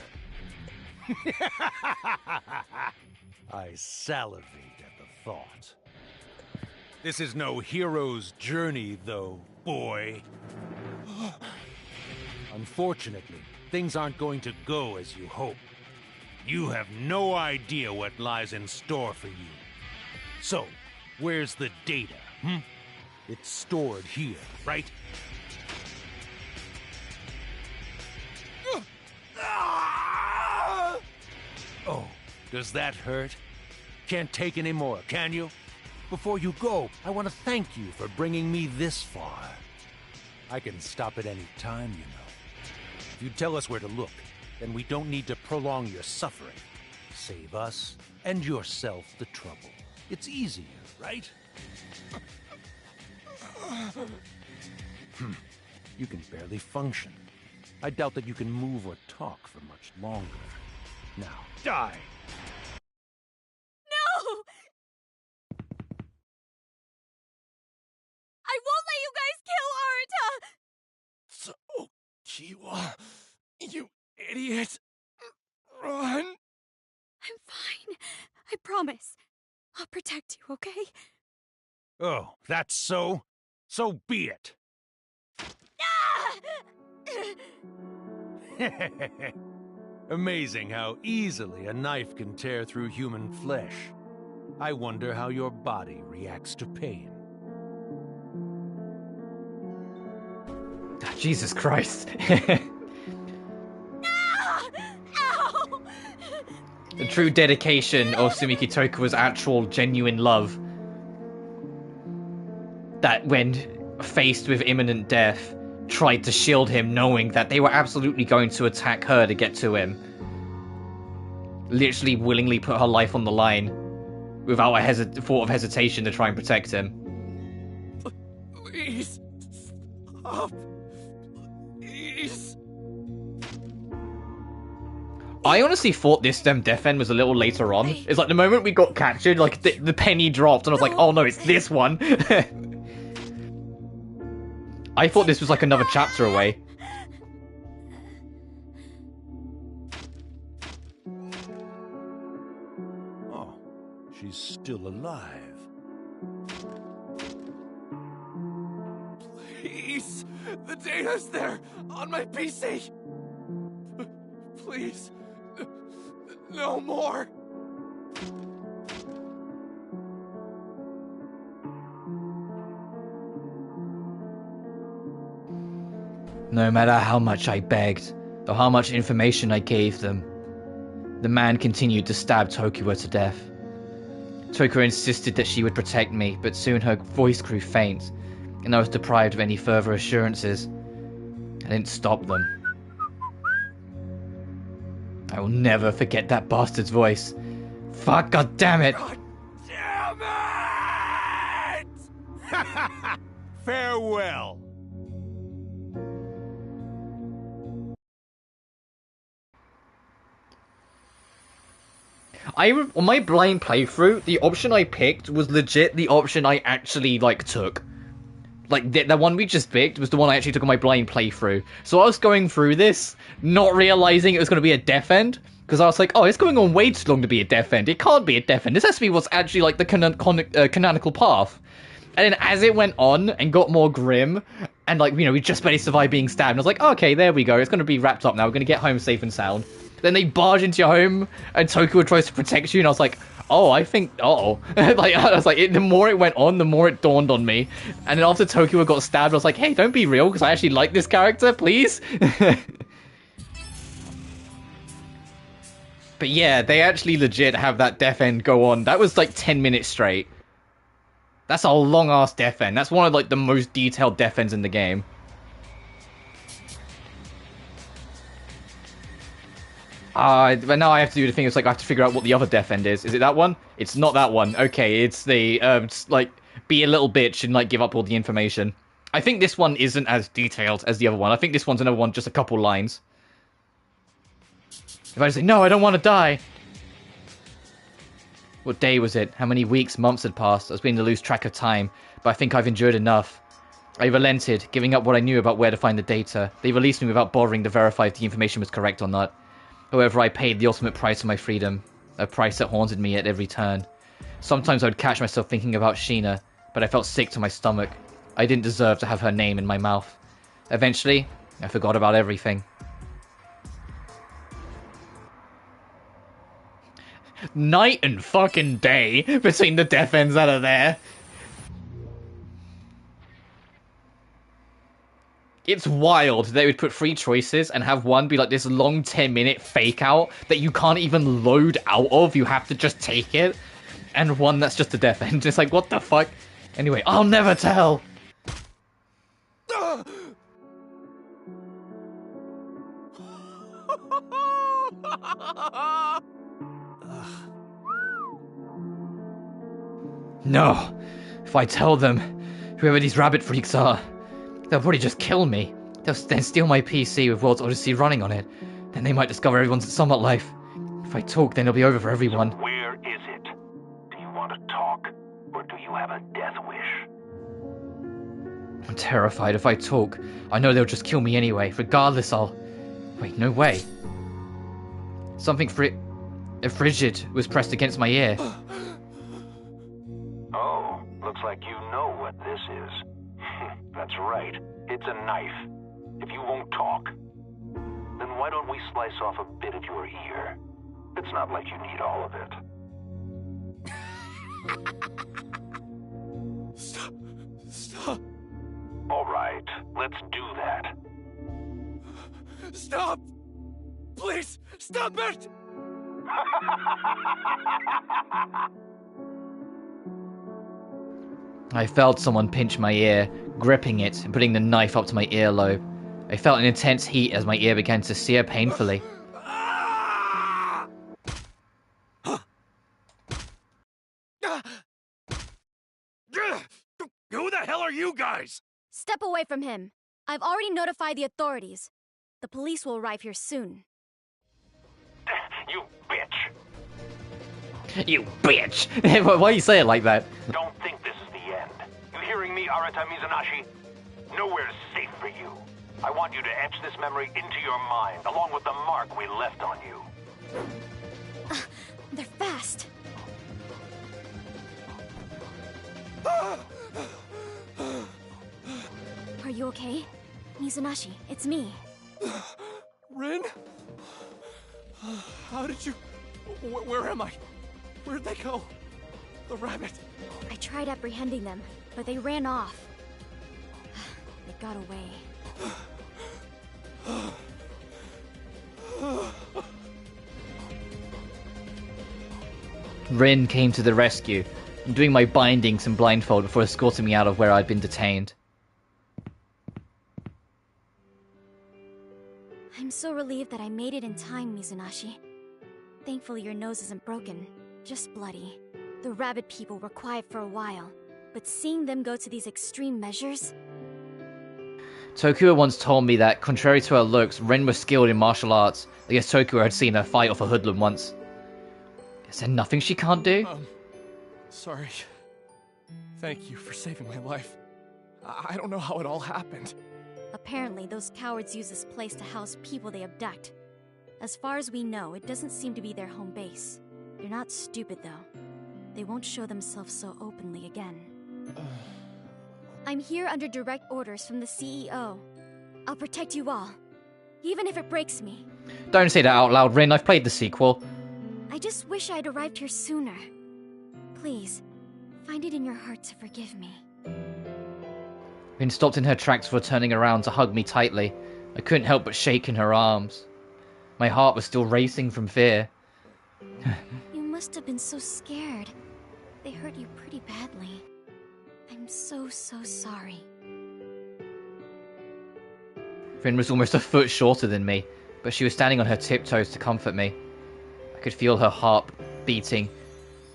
I salivate at the thought. This is no hero's journey, though, boy. Unfortunately, things aren't going to go as you hope. You have no idea what lies in store for you. So, where's the data, It's stored here, right? Oh, does that hurt? Can't take any more, can you? Before you go, I want to thank you for bringing me this far. I can stop at any time, you know. If you tell us where to look, then we don't need to prolong your suffering. Save us and yourself the trouble. It's easier, right? You can barely function. I doubt that you can move or talk for much longer. Now, die! No! I won't let you guys kill Arata! Kiwa, you idiot! Run! I'm fine. I promise. I'll protect you, okay? Oh, that's so? So be it! Amazing how easily a knife can tear through human flesh. I wonder how your body reacts to pain. Jesus Christ. Ow! The true dedication of Sumiki Tokugawa's actual genuine love. That when faced with imminent death, tried to shield him knowing that they were absolutely going to attack her to get to him. Literally willingly put her life on the line without a thought of hesitation to try and protect him. Please, stop. Please. I honestly thought this death end was a little later on. It's like the moment we got captured, like the penny dropped and I was like, oh no, it's this one. I thought this was like another chapter away. Oh, she's still alive. Please, the data's there on my PC. Please, no more. No matter how much I begged, or how much information I gave them, the man continued to stab Tokiwa to death. Tokiwa insisted that she would protect me, but soon her voice grew faint, and I was deprived of any further assurances. I didn't stop them. I will never forget that bastard's voice. Fuck, god damn it! God damn it! Farewell! On my blind playthrough, the option I picked was legit the option I actually, like, took. Like, the one we just picked was the one I actually took on my blind playthrough. So I was going through this, not realizing it was going to be a death end, because I was like, oh, it's going on way too long to be a death end. It can't be a death end. This has to be what's actually, like, the canonical path. And then as it went on and got more grim, and, like, you know, we just barely survived being stabbed, and I was like, oh, okay, there we go. It's going to be wrapped up now. We're going to get home safe and sound. Then they barge into your home, and Tokiwa tries to protect you, and I was like, oh, I think, like, I was like, the more it went on, the more it dawned on me. And then after Tokiwa got stabbed, I was like, hey, don't be real, because I actually like this character, please. But yeah, they actually legit have that death end go on. That was like 10 minutes straight. That's a long-ass death end. That's one of, like, the most detailed death ends in the game. But now I have to do the thing, it's like I have to figure out what the other death end is. Is it that one? It's not that one. Okay, it's the, like, be a little bitch and, like, give up all the information. I think this one isn't as detailed as the other one. I think this one's another one, just a couple lines. If I just say, no, I don't want to die. What day was it? How many weeks, months had passed? I was beginning to lose track of time, but I think I've endured enough. I relented, giving up what I knew about where to find the data. They released me without bothering to verify if the information was correct or not. However, I paid the ultimate price for my freedom, a price that haunted me at every turn. Sometimes I would catch myself thinking about Sheena, but I felt sick to my stomach. I didn't deserve to have her name in my mouth. Eventually, I forgot about everything. Night and fucking day between the death ends that are there. It's wild that they would put 3 choices and have one be like this long 10-minute fake out that you can't even load out of. You have to just take it. And one that's just a death end. It's like, what the fuck? Anyway, I'll never tell. No. If I tell them, whoever these rabbit freaks are, they'll probably just kill me. They'll then steal my PC with World's Odyssey running on it. Then they might discover everyone's at Summit Life. If I talk, then it'll be over for everyone. So where is it? Do you want to talk, or do you have a death wish? I'm terrified. If I talk, I know they'll just kill me anyway. Regardless, I'll... Wait, no way. Something frigid was pressed against my ear. Oh, looks like you know what this is. That's right. It's a knife. If you won't talk, then why don't we slice off a bit of your ear? It's not like you need all of it. Stop. All right, let's do that. Stop! Please, stop it! I felt someone pinch my ear, gripping it and putting the knife up to my earlobe. I felt an intense heat as my ear began to sear painfully. Who the hell are you guys? Step away from him. I've already notified the authorities. The police will arrive here soon. You bitch! You bitch! Why you say it like that? Don't think this is the end. You hearing me, Arata Mizanashi? Nowhere's safe for you. I want you to etch this memory into your mind, along with the mark we left on you. They're fast. Are you okay? Mizanashi, it's me. Rin? How did you... Where am I? Where'd they go? The rabbit. I tried apprehending them, but they ran off. They got away. Rin came to the rescue, doing my bindings and blindfold before escorting me out of where I'd been detained. I'm so relieved that I made it in time, Mizanashi. Thankfully your nose isn't broken, just bloody. The rabbit people were quiet for a while, but seeing them go to these extreme measures... Tokyo once told me that, contrary to her looks, Rin was skilled in martial arts. I guess Tokyo had seen her fight off a hoodlum once. Is there nothing she can't do? Sorry. Thank you for saving my life. I don't know how it all happened. Apparently, those cowards use this place to house people they abduct. As far as we know, it doesn't seem to be their home base. They're not stupid, though. They won't show themselves so openly again. I'm here under direct orders from the CEO. I'll protect you all, even if it breaks me. Don't say that out loud, Rin. I've played the sequel. I just wish I had arrived here sooner. Please, find it in your heart to forgive me. Rin stopped in her tracks before turning around to hug me tightly. I couldn't help but shake in her arms. My heart was still racing from fear. You must have been so scared. They hurt you pretty badly. I'm so sorry. Rin was almost a foot shorter than me, but she was standing on her tiptoes to comfort me. I could feel her heart beating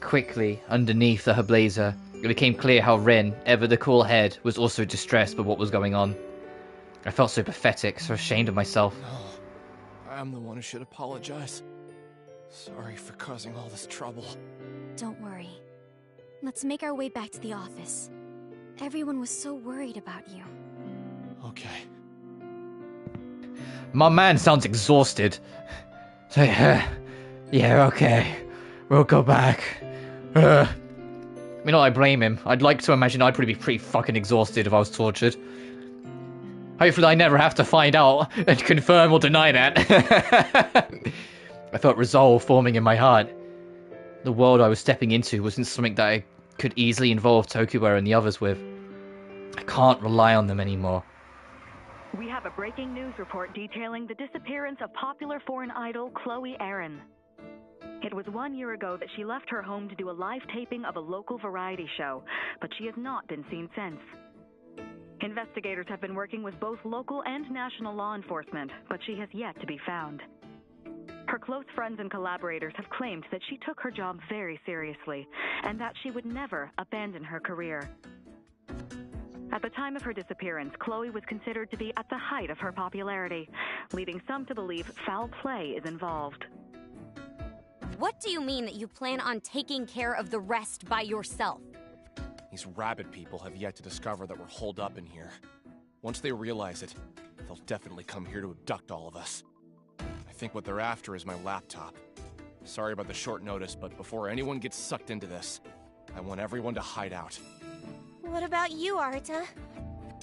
quickly underneath her blazer. It became clear how Rin, ever the cool head, was also distressed by what was going on. I felt so pathetic, so ashamed of myself. No, I'm the one who should apologize. Sorry for causing all this trouble. Don't worry. Let's make our way back to the office. Everyone was so worried about you. Okay. My man sounds exhausted. So yeah, okay. We'll go back. mean, not I blame him. I'd like to imagine I'd probably be pretty fucking exhausted if I was tortured. Hopefully I never have to find out and confirm or deny that. I felt resolve forming in my heart. The world I was stepping into wasn't something that I could easily involve Tokiwa and the others with. I can't rely on them anymore. We have a breaking news report detailing the disappearance of popular foreign idol Chloe Aaron. It was 1 year ago that she left her home to do a live taping of a local variety show, but she has not been seen since. Investigators have been working with both local and national law enforcement, but she has yet to be found. Her close friends and collaborators have claimed that she took her job very seriously, and that she would never abandon her career. At the time of her disappearance, Chloe was considered to be at the height of her popularity, leading some to believe foul play is involved. What do you mean that you plan on taking care of the rest by yourself? These rabbit people have yet to discover that we're holed up in here. Once they realize it, they'll definitely come here to abduct all of us. I think what they're after is my laptop. Sorry about the short notice, but before anyone gets sucked into this, I want everyone to hide out. What about you, Arita?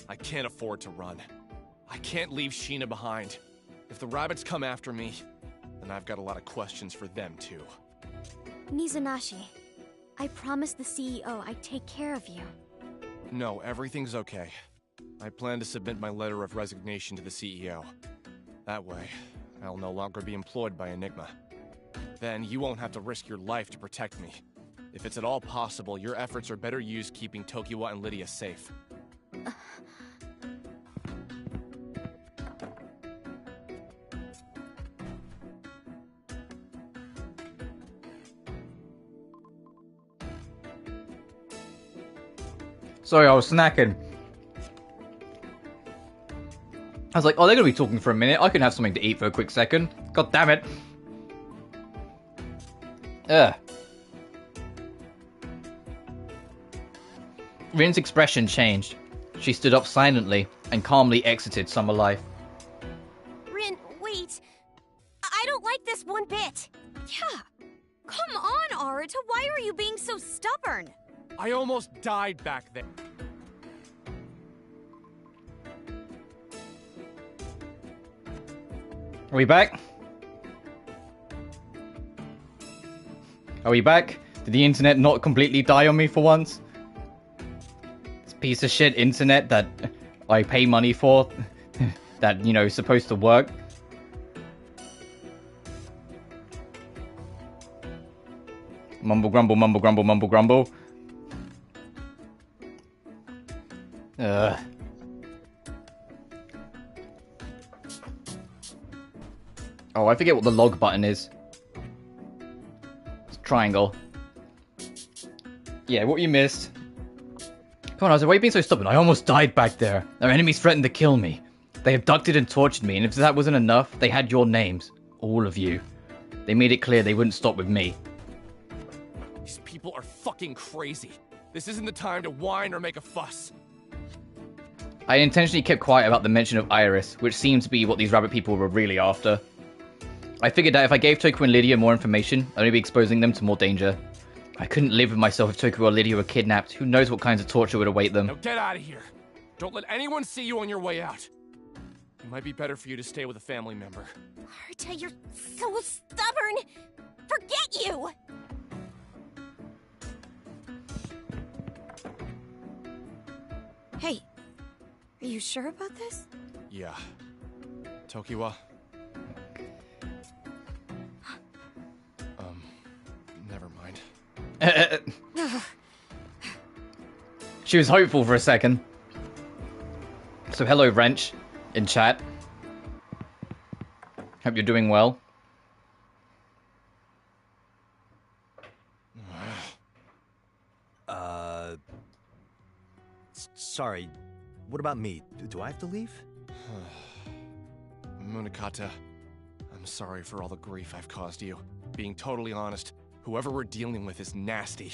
I can't afford to run. I can't leave Sheena behind. If the rabbits come after me, then I've got a lot of questions for them too. Mizunaishi, I promised the CEO I'd take care of you. No, everything's okay. I plan to submit my letter of resignation to the CEO. That way, I'll no longer be employed by Enigma. Then you won't have to risk your life to protect me. If it's at all possible, your efforts are better used keeping Tokiwa and Lydia safe. Sorry, I was snacking. I was like, oh, they're gonna be talking for a minute. I can have something to eat for a quick second. God damn it. Ugh. Rin's expression changed. She stood up silently and calmly exited summer life. Rin, wait. I don't like this one bit. Yeah. Come on, Arita. Why are you being so stubborn? I almost died back there. Are we back? Are we back? Did the internet not completely die on me for once? This piece of shit internet that I pay money for, that, you know, is supposed to work. Mumble grumble, mumble grumble, mumble grumble. Ugh. Oh, I forget what the log button is. It's triangle. Yeah, what you missed. Come on, I was like, why are you being so stubborn? I almost died back there. Our enemies threatened to kill me. They abducted and tortured me, and if that wasn't enough, they had your names. All of you. They made it clear they wouldn't stop with me. These people are fucking crazy. This isn't the time to whine or make a fuss. I intentionally kept quiet about the mention of Iris, which seemed to be what these rabbit people were really after. I figured that if I gave Tokiwa and Lydia more information, I'd only be exposing them to more danger. I couldn't live with myself if Tokiwa or Lydia were kidnapped. Who knows what kinds of torture would await them. Now get out of here. Don't let anyone see you on your way out. It might be better for you to stay with a family member. Arita, you're so stubborn. Forget you. Hey, are you sure about this? Yeah. Tokiwa? Never mind. She was hopeful for a second. So hello, Wrench, in chat. Hope you're doing well. Sorry, what about me? Do I have to leave? Munakata, I'm sorry for all the grief I've caused you. Being totally honest, whoever we're dealing with is nasty.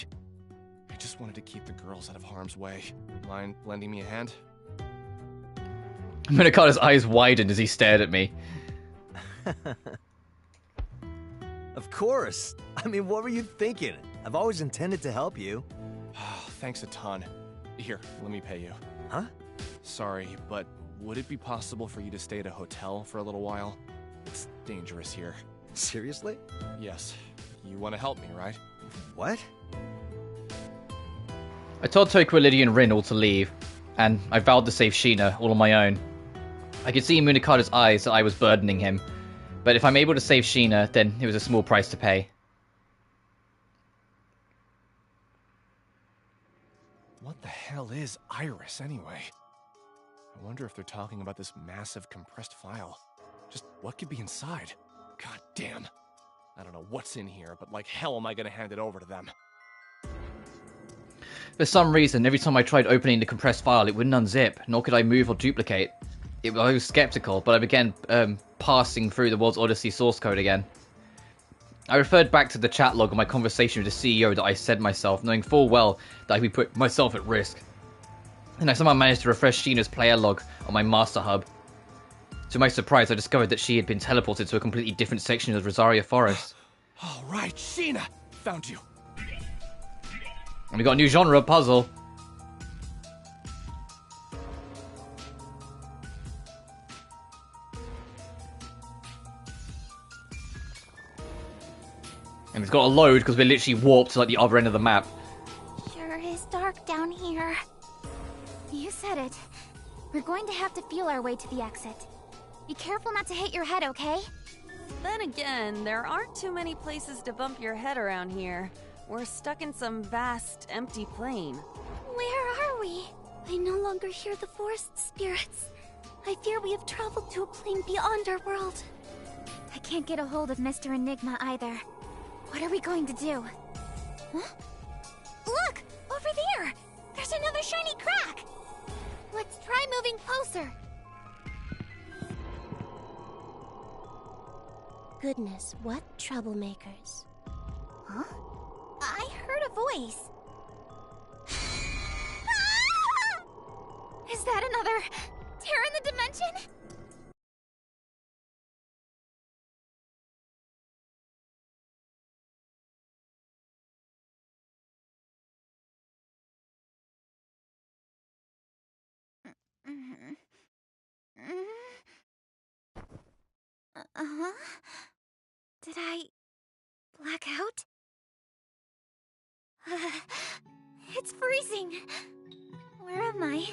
I just wanted to keep the girls out of harm's way. Mind lending me a hand? Munakata's eyes widened as he stared at me. Of course. I mean, what were you thinking? I've always intended to help you. thanks a ton. Here, let me pay you. Huh? Sorry, but would it be possible for you to stay at a hotel for a little while? It's dangerous here. Seriously? Yes. You want to help me, right? What? I told Tokyo, Lydia, and Rin all to leave, and I vowed to save Sheena all on my own. I could see in Munakata's eyes that I was burdening him, but if I'm able to save Sheena, then it was a small price to pay. What the hell is Iris, anyway? I wonder if they're talking about this massive compressed file. Just what could be inside? God damn. I don't know what's in here, but like hell am I gonna hand it over to them? For some reason, every time I tried opening the compressed file, it wouldn't unzip, nor could I move or duplicate. I was skeptical, but I began passing through the World's Odyssey source code again. I referred back to the chat log of my conversation with the CEO that I said myself, knowing full well that I would put myself at risk. And I somehow managed to refresh Sheena's player log on my master hub. To my surprise, I discovered that she had been teleported to a completely different section of the Rosaria Forest. All right, Sheena! Found you. And we got a new genre of puzzle. And it's got to load because we're literally warped to like the other end of the map. Sure is dark down here. You said it. We're going to have to feel our way to the exit. Be careful not to hit your head, okay? Then again, there aren't too many places to bump your head around here. We're stuck in some vast, empty plain. Where are we? I no longer hear the forest spirits. I fear we have traveled to a plane beyond our world. I can't get a hold of Mr. Enigma either. What are we going to do? Huh? Look! Over there! There's another shiny crack! Let's try moving closer. Goodness, what troublemakers. Huh? I heard a voice. Ah! Is that another tear in the dimension? Uh-huh. Did I black out? It's freezing. Where am I?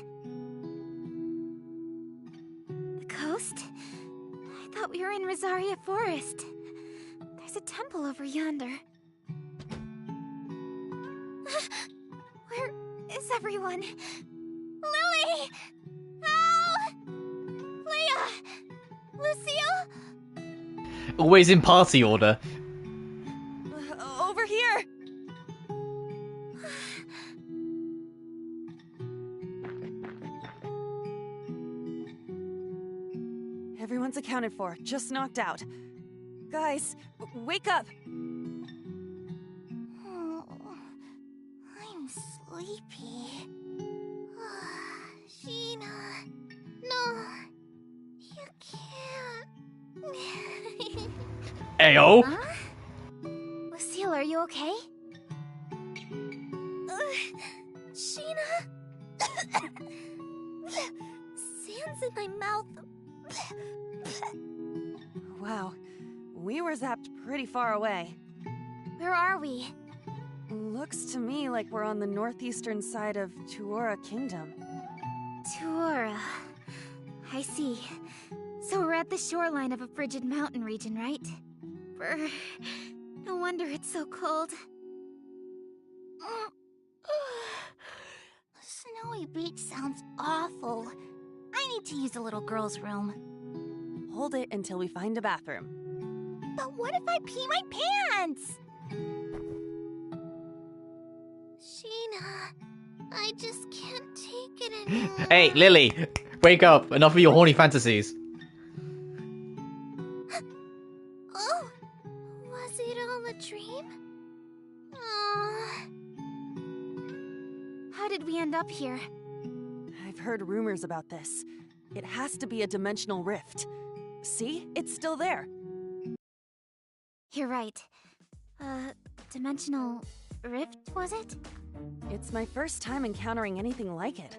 The coast? I thought we were in Rosaria Forest. There's a temple over yonder. Where is everyone? Lily! Al! Leia! Lucille? Always in party order. Over here! Everyone's accounted for, just knocked out. Guys, wake up! Oh, I'm sleepy. Sheena, no, you can't. Ayo! Huh? Lucille, are you okay? Sheena? Sand's in my mouth. Wow, we were zapped pretty far away. Where are we? Looks to me like we're on the northeastern side of Tuora Kingdom. Tuora. I see. So we're at the shoreline of a frigid mountain region, right? Brr. No wonder it's so cold. The snowy beach sounds awful. I need to use a little girl's room. Hold it until we find a bathroom. But what if I pee my pants? Sheena, I just can't take it anymore. Hey, Lily! Wake up! Enough of your horny fantasies. Oh, was it all a dream? How did we end up here? I've heard rumors about this. It has to be a dimensional rift. See? It's still there. You're right. Dimensional rift, was it? It's my first time encountering anything like it.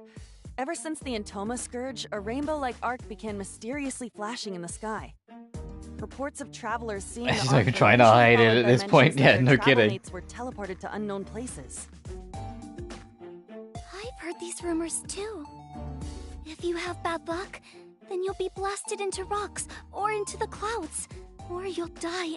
Ever since the Intoma Scourge, a rainbow-like arc began mysteriously flashing in the sky. Reports of travelers seeing the He's arc not even trying to eventually hide it followed at by this point. mentions that Yeah, their no travel kidding. mates were teleported to unknown places. I've heard these rumors too. If you have bad luck, then you'll be blasted into rocks or into the clouds, or you'll die